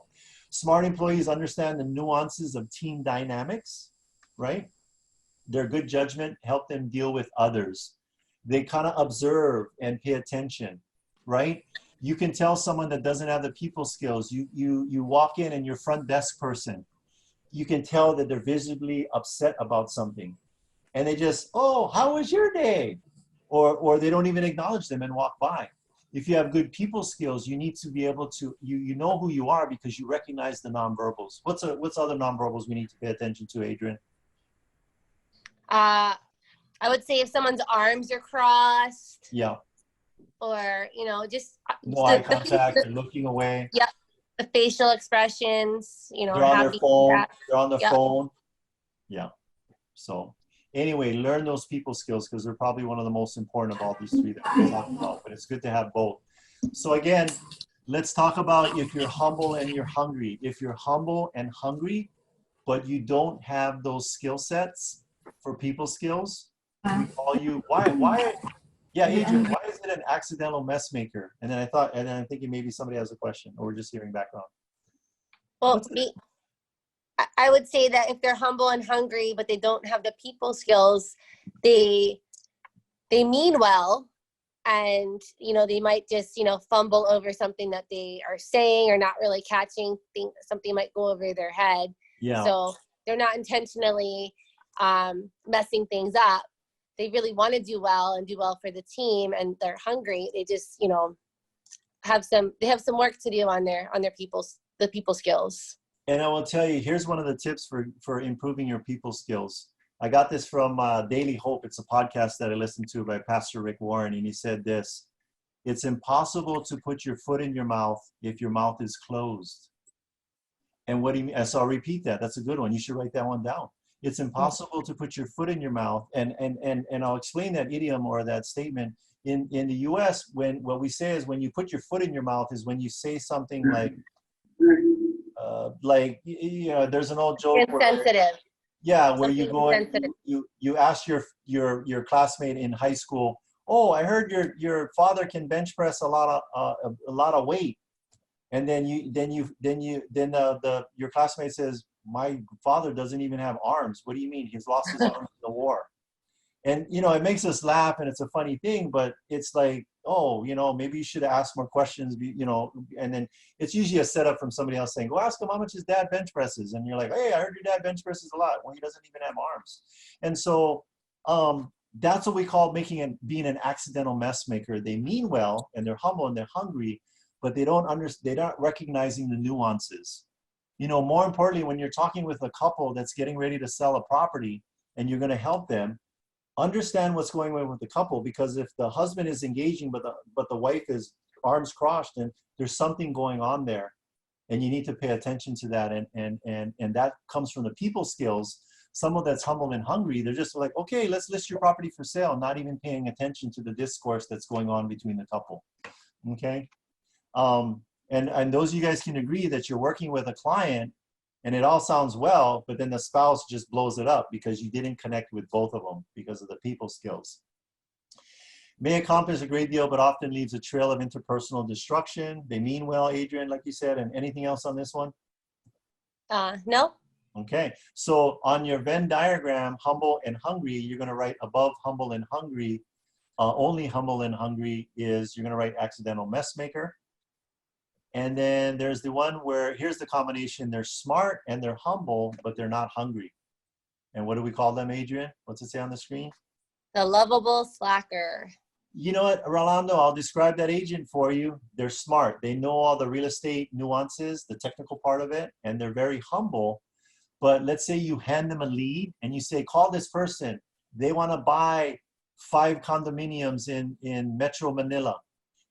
smart employees understand the nuances of team dynamics, right? Their good judgment help them deal with others. They kind of observe and pay attention, right? You can tell someone that doesn't have the people skills. You walk in and your front desk person, you can tell that they're visibly upset about something. And they just, oh, how was your day? Or they don't even acknowledge them and walk by. If you have good people skills, you need to be able to, you know who you are because you recognize the nonverbals. What's other nonverbals we need to pay attention to, Adrian? I would say if someone's arms are crossed. Yeah. Or, you know, just No eye contact, they're looking away. Yeah. The facial expressions, you know, They're on their happy. phone. They're on their Yep. phone. Yeah. So anyway, learn those people skills because they're probably one of the most important of all these three that we talked about, but it's good to have both. So again, let's talk about if you're humble and you're hungry. If you're humble and hungry, but you don't have those skill sets for people skills, we call you, why? Yeah, Adrian, why is it an accidental mess maker? And then I'm thinking maybe somebody has a question or we're just hearing background. Well, I would say that if they're humble and hungry, but they don't have the people skills, they mean well, and you know they might just fumble over something that they are saying or not really catching. Think something might go over their head. Yeah. So they're not intentionally messing things up. They really want to do well and do well for the team, and they're hungry. They just have some work to do on their people skills. And I will tell you, here's one of the tips for improving your people skills. I got this from Daily Hope. It's a podcast that I listened to by Pastor Rick Warren, and he said this: it's impossible to put your foot in your mouth if your mouth is closed. And what do you mean? So I'll repeat that. That's a good one. You should write that one down. It's impossible to put your foot in your mouth. And I'll explain that idiom or that statement. In the US, what we say is when you put your foot in your mouth is when you say something like, there's an old joke. Insensitive. Where you go and you ask your classmate in high school, oh, I heard your father can bench press a lot of weight. And then your classmate says, my father doesn't even have arms. What do you mean? He's lost his arms in the war. And, it makes us laugh and it's a funny thing, but it's like, oh, maybe you should ask more questions, and then it's usually a setup from somebody else saying, go ask him how much his dad bench presses. And you're like, hey, I heard your dad bench presses a lot. Well, he doesn't even have arms. And so that's what we call being an accidental mess maker. They mean well and they're humble and they're hungry, but they're not recognizing the nuances. More importantly, when you're talking with a couple that's getting ready to sell a property and you're going to help them, understand what's going on with the couple, because if the husband is engaging but the wife is arms crossed, and there's something going on there, and you need to pay attention to that. And that comes from the people skills. Someone that's humble and hungry, they're just like, okay, let's list your property for sale, not even paying attention to the discourse that's going on between the couple. Okay. And those of you guys can agree that you're working with a client and it all sounds well, but then the spouse just blows it up because you didn't connect with both of them because of the people skills. May accomplish a great deal, but often leaves a trail of interpersonal destruction. They mean well, Adrian, like you said. And anything else on this one? No. Okay. So on your Venn diagram, humble and hungry, you're going to write above humble and hungry. Only humble and hungry is you're going to write accidental mess maker. And then there's the one where, here's the combination. They're smart and they're humble, but they're not hungry. And what do we call them, Adrian? What's it say on the screen? The lovable slacker. You know what, Rolando, I'll describe that agent for you. They're smart. They know all the real estate nuances, the technical part of it, and they're very humble. But let's say you hand them a lead and you say, call this person. They want to buy 5 condominiums in Metro Manila.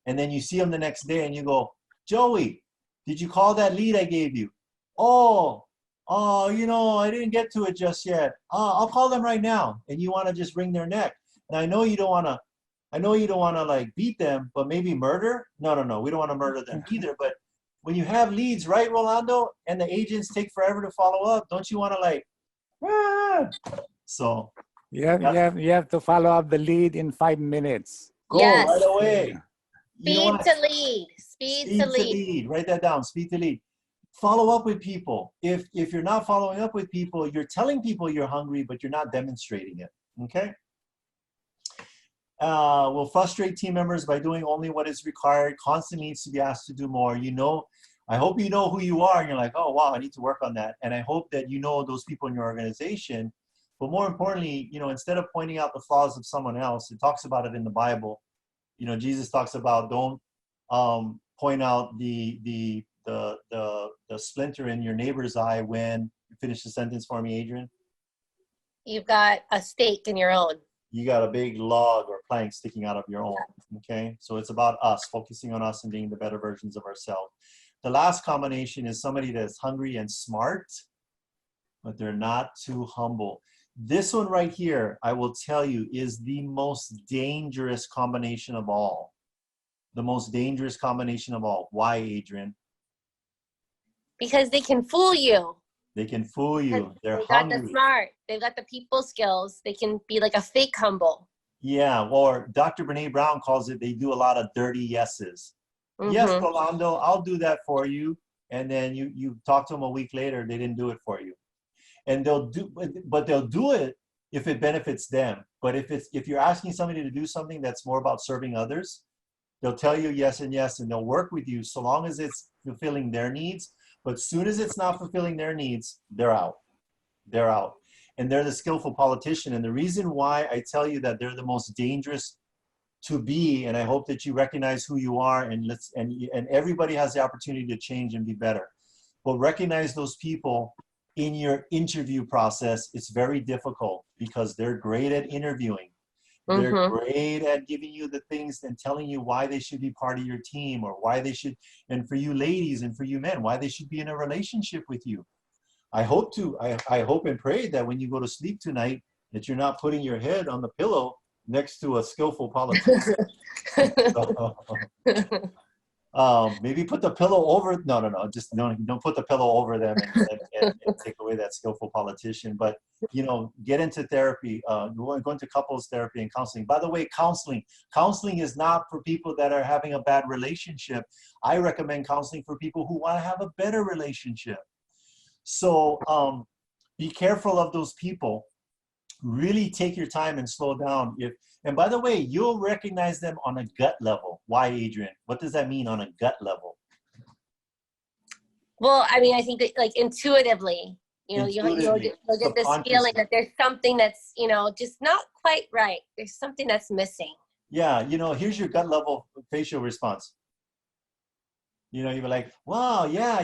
And then you see them the next day and you go, Joey, did you call that lead I gave you? Oh, you know, I didn't get to it just yet. I'll call them right now. And you want to just wring their neck. Now, I know you don't want to like beat them, but maybe murder? No, we don't want to murder them either. But when you have leads, right, Rolando, and the agents take forever to follow up, don't you want to like, ah! So You have to follow up the lead in 5 minutes. go Yes. right away. You know Speed what? to lead. Speed to lead. Write that down. Speed to lead. Follow up with people. If you're not following up with people, you're telling people you're hungry, but you're not demonstrating it. Okay. Will frustrate team members by doing only what is required. Constantly needs to be asked to do more. You know, I hope you know who you are, and you're like, oh wow, I need to work on that. And I hope that you know those people in your organization. But more importantly, you know, instead of pointing out the flaws of someone else, it talks about it in the Bible. You know, Jesus talks about don't point out the splinter in your neighbor's eye when you finish the sentence for me, Adrian. You've got a stake in your own. You got a big log or plank sticking out of your own. Okay, so it's about us, focusing on us and being the better versions of ourselves. The last combination is somebody that's hungry and smart, but they're not too humble. This one right here, I will tell you, is the most dangerous combination of all. The most dangerous combination of all. Why, Adrian? Because they can fool you. They can fool you. They're They've got hungry. the smart. They've got the people skills. They can be like a fake humble. Yeah, or Dr. Brene Brown calls it, they do a lot of dirty yeses. Yes, Rolando, I'll do that for you. And then you talk to them a week later, they didn't do it for you. And they'll do it if it benefits them. But if you're asking somebody to do something that's more about serving others, they'll tell you yes and yes, and they'll work with you so long as it's fulfilling their needs. But as soon as it's not fulfilling their needs, they're out. They're out. And they're the skillful politician. And the reason why I tell you that they're the most dangerous to be, and I hope that you recognize who you are, and everybody has the opportunity to change and be better. But recognize those people in your interview process. It's very difficult because they're great at interviewing. They're great at giving you the things and telling you why they should be part of your team, or why they should, and for you ladies and for you men, why they should be in a relationship with you. I hope and pray that when you go to sleep tonight, that you're not putting your head on the pillow next to a skillful politician. Maybe put the pillow over. No. Just don't put the pillow over them and take away that skillful politician. But you know, get into therapy. Go into couples therapy and counseling. By the way, counseling is not for people that are having a bad relationship. I recommend counseling for people who want to have a better relationship. So be careful of those people. Really take your time and slow down. And by the way, you'll recognize them on a gut level. Why, Adrian? What does that mean on a gut level? Well, I mean, I think that like intuitively, you know, you'll get this feeling that there's something that's, you know, just not quite right. There's something that's missing. Yeah, you know, here's your gut level facial response. You know, you're like, wow, yeah.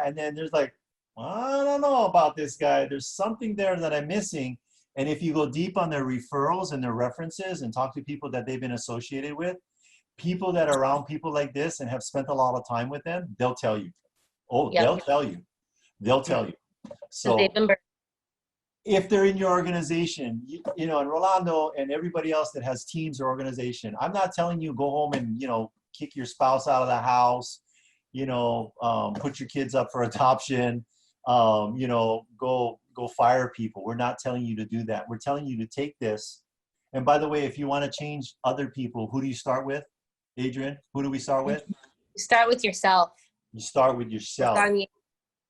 And then there's like, well, I don't know about this guy. There's something there that I'm missing. And if you go deep on their referrals and their references and talk to people that they've been associated with, people that are around people like this and have spent a lot of time with them, they'll tell you. Oh, yep. They'll tell you. So if they're in your organization, you know, and Rolando and everybody else that has teams or organization, I'm not telling you go home and, you know, kick your spouse out of the house, you know, put your kids up for adoption, you know, go fire people. We're not telling you to do that. We're telling you to take this. And by the way, if you want to change other people, who do you start with? Adrian, who do we start with? You start with yourself. You start with yourself.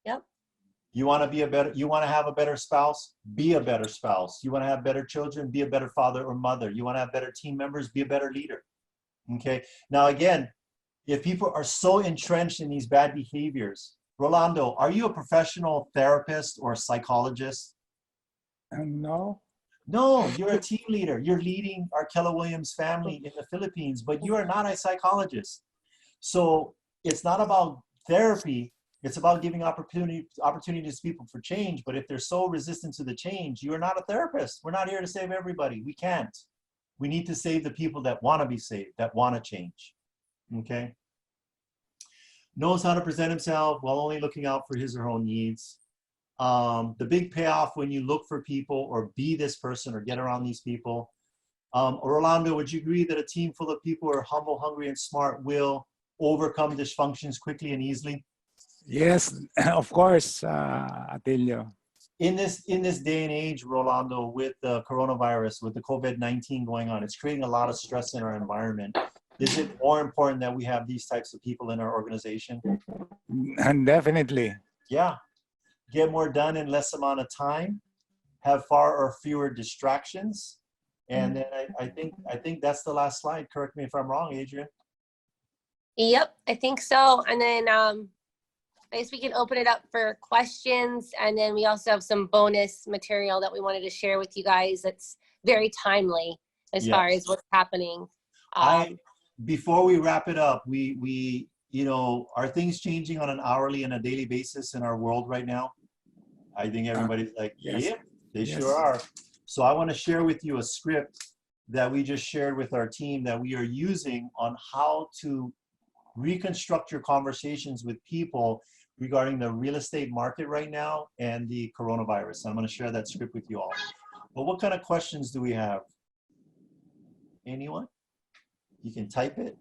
Yep. You want to have a better spouse? Be a better spouse. You want to have better children? Be a better father or mother. You want to have better team members? Be a better leader. Okay. Now, again, if people are so entrenched in these bad behaviors, Rolando, are you a professional therapist or a psychologist? No. No, you're a team leader. You're leading our Keller Williams family in the Philippines, but you are not a psychologist. So it's not about therapy. It's about giving opportunities to people for change. But if they're so resistant to the change, you are not a therapist. We're not here to save everybody. We can't. We need to save the people that want to be saved, that want to change. Okay? Knows how to present himself while only looking out for his or her own needs. The big payoff when you look for people or be this person or get around these people. Orlando, would you agree that a team full of people who are humble, hungry, and smart will overcome dysfunctions quickly and easily? Yes, of course, Atilio. In this day and age, Rolando, with the coronavirus, with the COVID-19 going on, it's creating a lot of stress in our environment. Is it more important that we have these types of people in our organization? And definitely. Yeah. Get more done in less amount of time, have far or fewer distractions. And then I think that's the last slide. Correct me if I'm wrong, Adrian. Yep, I think so. And then I guess we can open it up for questions. And then we also have some bonus material that we wanted to share with you guys that's very timely as far as what's happening. Before we wrap it up, we are things changing on an hourly and a daily basis in our world right now? I think everybody's like, yes. Yeah, they sure are. So I want to share with you a script that we just shared with our team that we are using on how to reconstruct your conversations with people regarding the real estate market right now and the coronavirus. I'm going to share that script with you all. But what kind of questions do we have? Anyone? You can type it.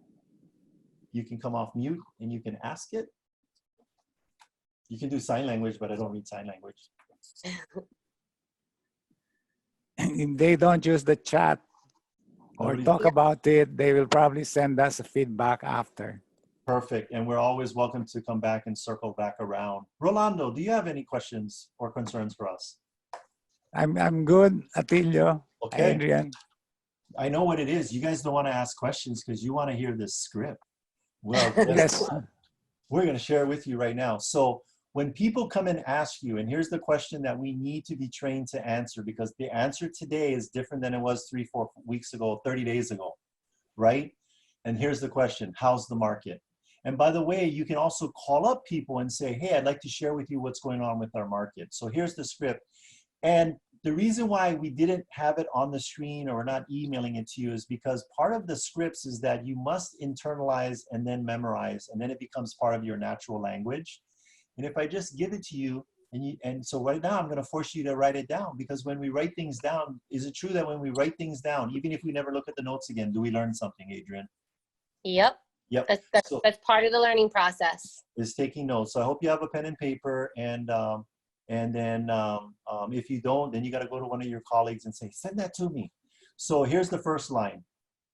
You can come off mute and you can ask it. You can do sign language, but I don't read sign language. If they don't use the chat or talk about it, they will probably send us a feedback after. Perfect. And we're always welcome to come back and circle back around. Rolando, do you have any questions or concerns for us? I'm good, Atilio. Okay. Adrian. I know what it is. You guys don't want to ask questions because you want to hear this script. Well, Yes. We're going to share it with you right now. So when people come and ask you, and here's the question that we need to be trained to answer, because the answer today is different than it was 3-4 weeks ago, 30 days ago, right? And here's the question: how's the market? And by the way, you can also call up people and say, hey, I'd like to share with you what's going on with our market. So here's the script. And the reason why we didn't have it on the screen or we're not emailing it to you is because part of the scripts is that you must internalize and then memorize, and then it becomes part of your natural language. And if I just give it to you, and so right now I'm going to force you to write it down, because when we write things down, is it true that when we write things down, even if we never look at the notes again, do we learn something, Adrian? Yep. Yep. That's part of the learning process. Is taking notes. So I hope you have a pen and paper, and then if you don't, then you got to go to one of your colleagues and say, send that to me. So here's the first line.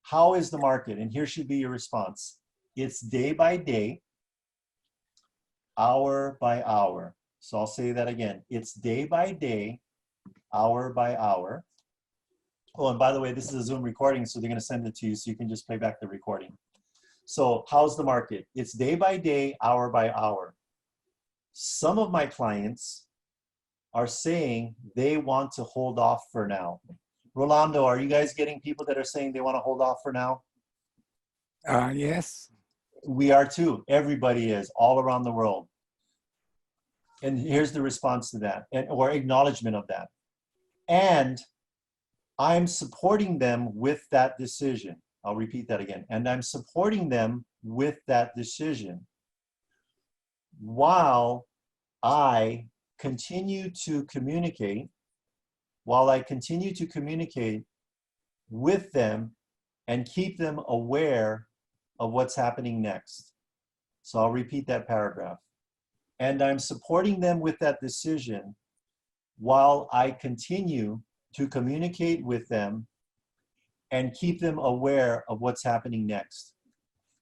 How is the market? And here should be your response. It's day by day, hour by hour. So I'll say that again. It's day by day, hour by hour. Oh, and by the way, this is a Zoom recording, so they're going to send it to you so you can just play back the recording. So how's the market? It's day by day, hour by hour. Some of my clients are saying they want to hold off for now. Rolando, are you guys getting people that are saying they want to hold off for now? Yes. We are too. Everybody is, all around the world. And here's the response to that, or acknowledgement of that. And I'm supporting them with that decision. I'll repeat that again. And I'm supporting them with that decision while I continue to communicate, with them and keep them aware of what's happening next. So I'll repeat that paragraph. And I'm supporting them with that decision while I continue to communicate with them and keep them aware of what's happening next.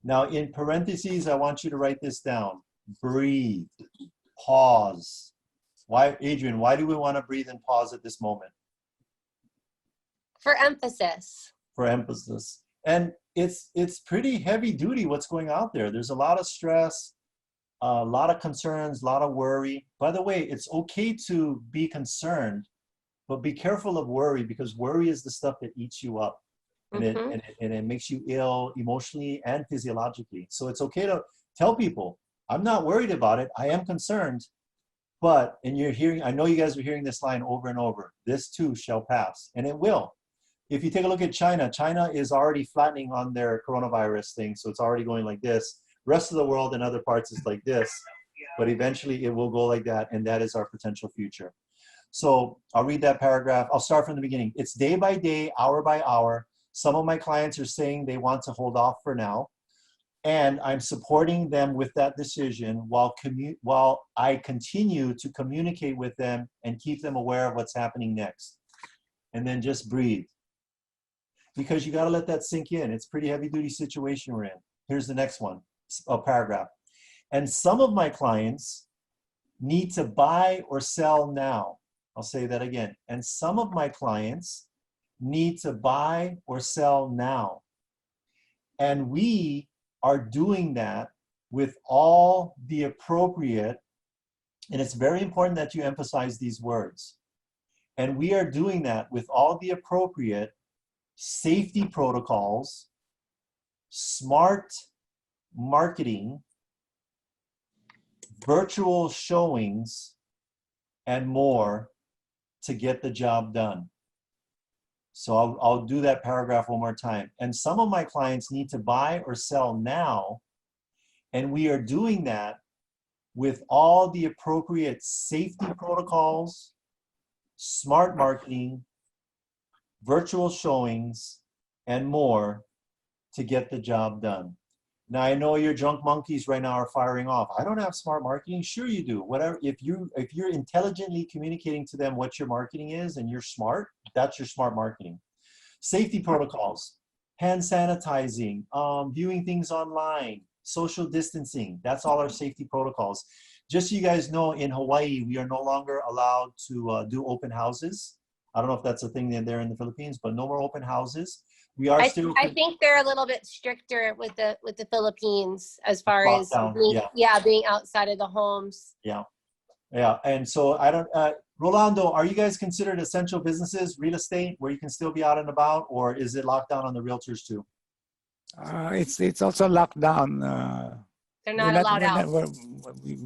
Now, in parentheses, I want you to write this down. Breathe, pause. Why, Adrian, why do we want to breathe and pause at this moment? For emphasis. For emphasis. And it's pretty heavy duty what's going out there. There's a lot of stress, a lot of concerns, a lot of worry. By the way, it's okay to be concerned, But be careful of worry, because worry is the stuff that eats you up. And it makes you ill emotionally and physiologically. So it's okay to tell people, I'm not worried about it. I am concerned. But, and you're hearing, I know you guys are hearing this line over and over, this too shall pass. And it will. If you take a look at China, China is already flattening on their coronavirus thing. So it's already going like this. Rest of the world and other parts is like this. But eventually it will go like that. And that is our potential future. So I'll read that paragraph. I'll start from the beginning. It's day by day, hour by hour. Some of my clients are saying they want to hold off for now. And I'm supporting them with that decision while I continue to communicate with them and keep them aware of what's happening next. And then just breathe. Because you got to let that sink in. It's a pretty heavy duty situation we're in. Here's the next one, a paragraph. And some of my clients need to buy or sell now. I'll say that again. And some of my clients need to buy or sell now. And we are doing that with all the appropriate, and it's very important that you emphasize these words. And we are doing that with all the appropriate safety protocols, smart marketing, virtual showings, and more to get the job done. So I'll do that paragraph one more time. And some of my clients need to buy or sell now. And we are doing that with all the appropriate safety protocols, smart marketing, virtual showings, and more to get the job done. Now, I know your drunk monkeys right now are firing off. I don't have smart marketing. Sure you do. Whatever. If you're intelligently communicating to them what your marketing is and you're smart, that's your smart marketing. Safety protocols, hand sanitizing, viewing things online, social distancing. That's all our safety protocols. Just so you guys know, in Hawaii, we are no longer allowed to do open houses. I don't know if that's a thing there in the Philippines, but no more open houses. We are still. I think they're a little bit stricter with the Philippines as far as being outside of the homes. Yeah. And so I don't. Rolando, are you guys considered essential businesses, real estate, where you can still be out and about, or is it locked down on the realtors too? It's also locked down. They're not allowed out.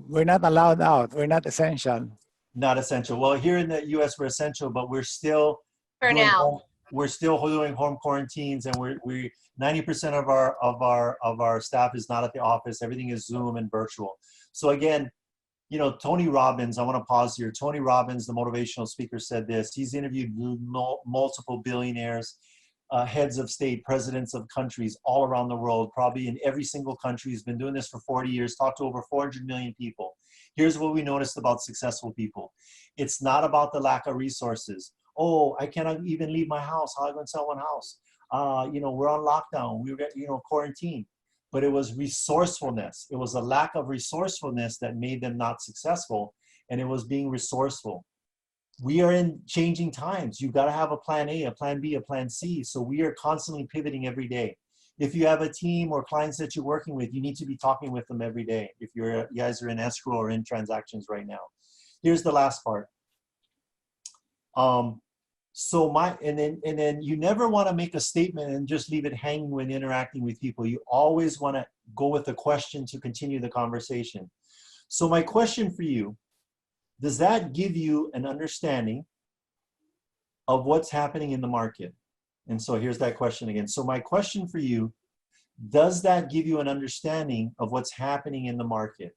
We're not allowed out. We're not essential. Not essential. Well, here in the U.S. we're essential, but we're still we're still doing home quarantines, and we 90% of our staff is not at the office. Everything is Zoom and virtual. So again, you know, Tony Robbins, I want to pause here. Tony Robbins, the motivational speaker, said this. He's interviewed multiple billionaires, heads of state, presidents of countries all around the world, probably in every single country. He's been doing this for 40 years, talked to over 400 million people. Here's what we noticed about successful people. It's not about the lack of resources. Oh, I cannot even leave my house. How am I going to sell one house? You know, we're on lockdown. We were, quarantined. But it was resourcefulness. It was a lack of resourcefulness that made them not successful. And it was being resourceful. We are in changing times. You've got to have a plan A, a plan B, a plan C. So we are constantly pivoting every day. If you have a team or clients that you're working with, you need to be talking with them every day. If you guys are in escrow or in transactions right now. Here's the last part. And then you never want to make a statement and just leave it hanging when interacting with people. You always want to go with a question to continue the conversation. So my question for you, does that give you an understanding of what's happening in the market? And so here's that question again. So my question for you, does that give you an understanding of what's happening in the market?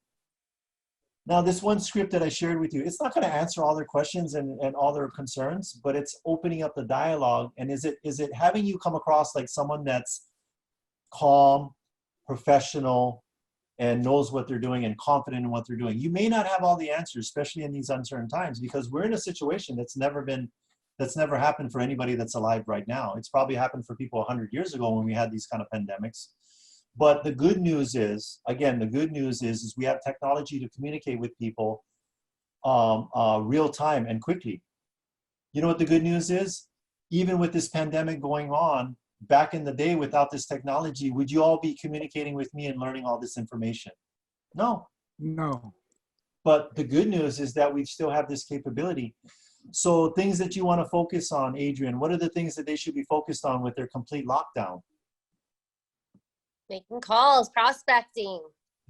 Now, this one script that I shared with you, it's not going to answer all their questions and all their concerns, but it's opening up the dialogue. And is it having you come across like someone that's calm, professional, and knows what they're doing and confident in what they're doing? You may not have all the answers, especially in these uncertain times, because we're in a situation that's never happened for anybody that's alive right now. It's probably happened for people 100 years ago when we had these kind of pandemics. But the good news is, again, we have technology to communicate with people real time and quickly. You know what the good news is? Even with this pandemic going on, back in the day without this technology, would you all be communicating with me and learning all this information? No. No. But the good news is that we still have this capability. So things that you want to focus on, Adrian, what are the things that they should be focused on with their complete lockdown? Making calls, prospecting,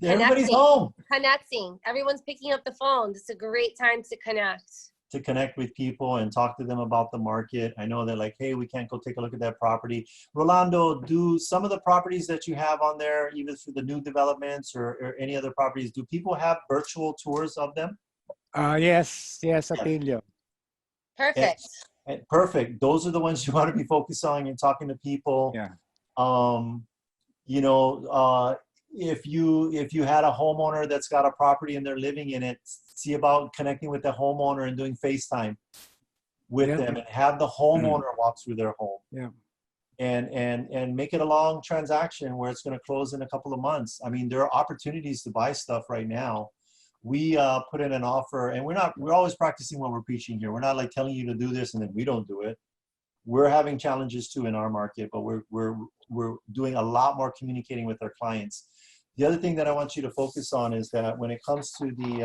Everybody's connecting. home. Connecting. Everyone's picking up the phone. It's a great time to connect. To connect with people and talk to them about the market. I know they're like, hey, we can't go take a look at that property. Rolando, do some of the properties that you have on there, even through the new developments or any other properties, do people have virtual tours of them? Yes, Atilio. Perfect. Perfect. Those are the ones you want to be focused on and talking to people. Yeah. You know, if you had a homeowner that's got a property and they're living in it, see about connecting with the homeowner and doing FaceTime with them, and have the homeowner walk through their home. Yeah. And make it a long transaction where it's going to close in a couple of months. I mean, there are opportunities to buy stuff right now. We put in an offer, and we're always practicing what we're preaching here. We're not like telling you to do this and then we don't do it. We're having challenges too in our market, but we're doing a lot more communicating with our clients. The other thing that I want you to focus on is that when it comes to the,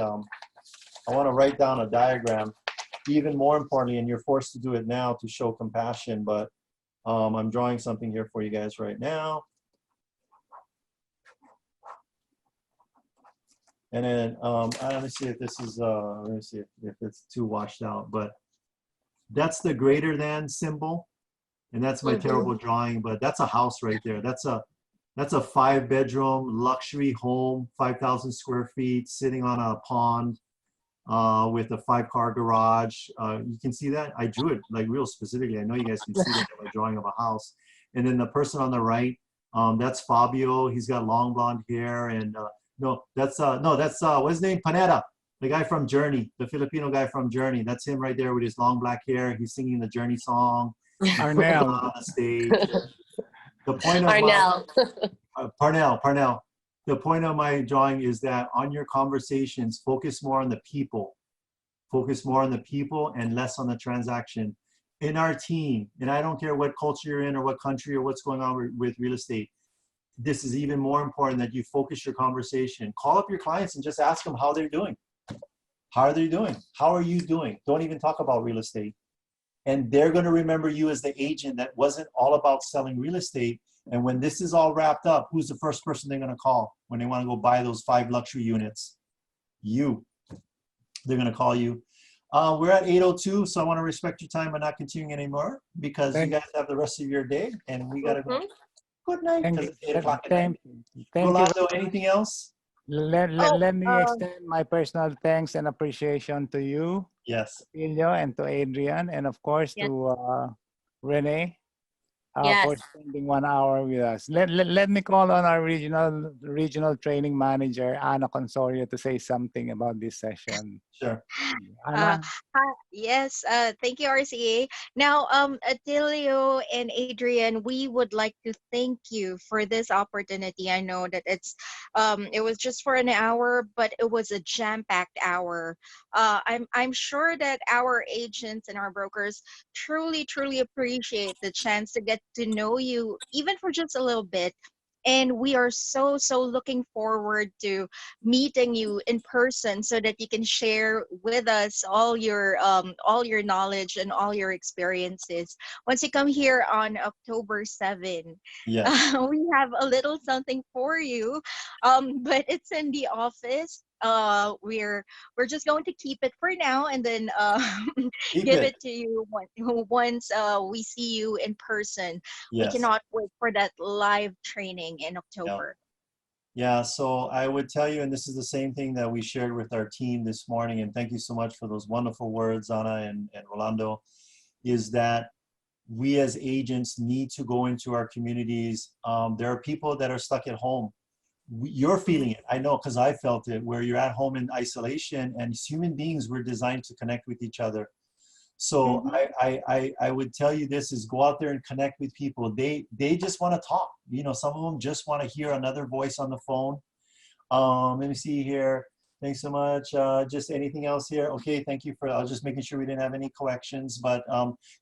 I want to write down a diagram, even more importantly, and you're forced to do it now to show compassion, but I'm drawing something here for you guys right now. And then let me see if this is, let me see if it's too washed out, but that's the greater than symbol. And that's my terrible drawing, but that's a house right there. That's a 5-bedroom luxury home, 5,000 square feet, sitting on a pond with a 5-car garage. You can see that? I drew it like real specifically. I know you guys can see that by drawing of a house. And then the person on the right, that's Fabio. He's got long blonde hair, and that's what's his name? Panetta, the guy from Journey, the Filipino guy from Journey. That's him right there with his long black hair. He's singing the Journey song. Arnell. On the stage. The point of Arnell. Parnell. The point of my drawing is that on your conversations, focus more on the people. Focus more on the people and less on the transaction. In our team, and I don't care what culture you're in or what country or what's going on with real estate, this is even more important that you focus your conversation. Call up your clients and just ask them how they're doing. How are they doing? How are you doing? Don't even talk about real estate. And they're going to remember you as the agent that wasn't all about selling real estate. And when this is all wrapped up, who's the first person they're going to call when they want to go buy those 5 luxury units? You. They're going to call you. We're at 8:02, so I want to respect your time by not continuing anymore because you guys have the rest of your day, and we got to go. Good night. Thank you. Thank you. Anything else? Let me extend my personal thanks and appreciation to you, Yes. Ilio, and to Adrian, and of course to Renee for spending 1 hour with us. Let me call on our regional training manager, Ana Consorio, to say something about this session. Sure. Ana? Yes, thank you, RCA. Now, Atilio and Adrian, we would like to thank you for this opportunity. I know that it was just for an hour, but it was a jam-packed hour. I'm sure that our agents and our brokers truly appreciate the chance to get to know you, even for just a little bit. And we are so looking forward to meeting you in person so that you can share with us all your knowledge and all your experiences. Once you come here on October 7, we have a little something for you, but it's in the office. We're just going to keep it for now, and then give it to you once we see you in person. We cannot wait for that live training in October. Yeah, so I would tell you, and this is the same thing that we shared with our team this morning, and thank you so much for those wonderful words, Ana and Rolando, is that we as agents need to go into our communities. There are people that are stuck at home. You're feeling it, I know, because I felt it, where you're at home in isolation, and as human beings, we're designed to connect with each other. So I would tell you this is go out there and connect with people. They just want to talk. You know, some of them just want to hear another voice on the phone. Let me see here. Thanks so much. Just anything else here? Okay, thank you for, I was just making sure we didn't have any corrections. But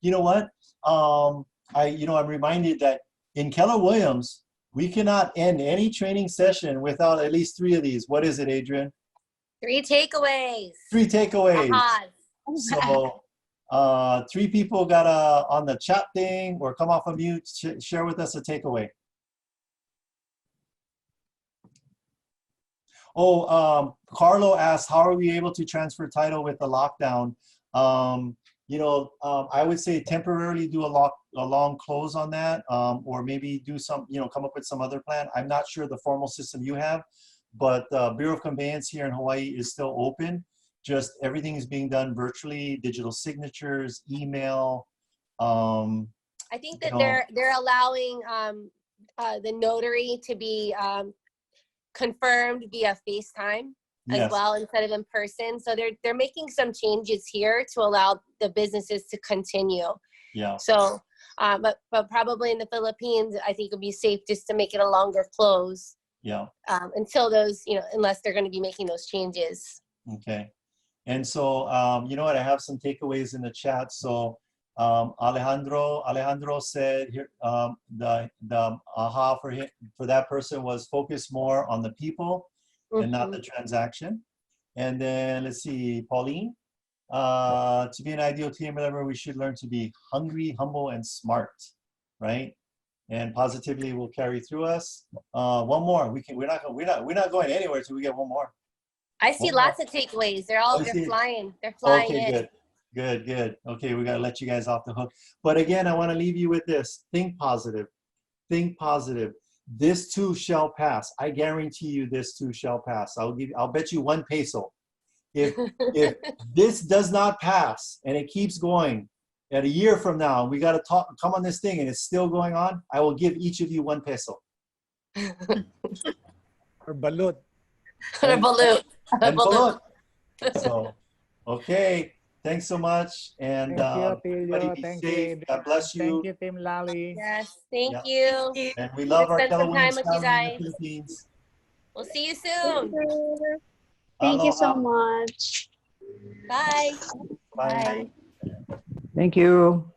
you know what? I'm reminded that in Keller Williams, we cannot end any training session without at least 3 of these. What is it, Adrian? 3 takeaways. 3 takeaways. Ahas. So 3 people got on the chat thing or come off of mute, share with us a takeaway. Oh, Carlo asked, how are we able to transfer title with the lockdown? I would say temporarily do a long close on that, or maybe do some, come up with some other plan. I'm not sure the formal system you have, but Bureau of Conveyance here in Hawaii is still open. Just everything is being done virtually, digital signatures, email. I think that they're allowing the notary to be confirmed via FaceTime as well instead of in person. So they're making some changes here to allow the businesses to continue. Yeah. So, but probably in the Philippines, I think it would be safe just to make it a longer close. Yeah. Until those, unless they're going to be making those changes. Okay. And so, you know what? I have some takeaways in the chat. So, Alejandro said here, the aha for that person was focus more on the people and not the transaction. And then let's see, Pauline, to be an ideal team member, we should learn to be hungry, humble, and smart, right? And positively will carry through us. One more. We're not going anywhere till we get one more. I see lots of takeaways. They're flying. They're flying in. Okay, good. Okay, we gotta let you guys off the hook. But again, I want to leave you with this. Think positive. Think positive. This too shall pass. I guarantee you this too shall pass. I'll bet you 1 peso. If this does not pass and it keeps going, at a year from now, we gotta come on this thing and it's still going on, I will give each of you 1 peso. Or balut. Or balut. And balut. So, okay. Thanks so much. And Thank you, everybody Tilio. be Thank safe. you. God bless you. Thank you, Team Lally. Yes, thank you. And we love our Spend Keller some time Williams with you family in guys. the Philippines. We'll see you soon. Thank you so Aloha. much. Bye. Bye. Thank you.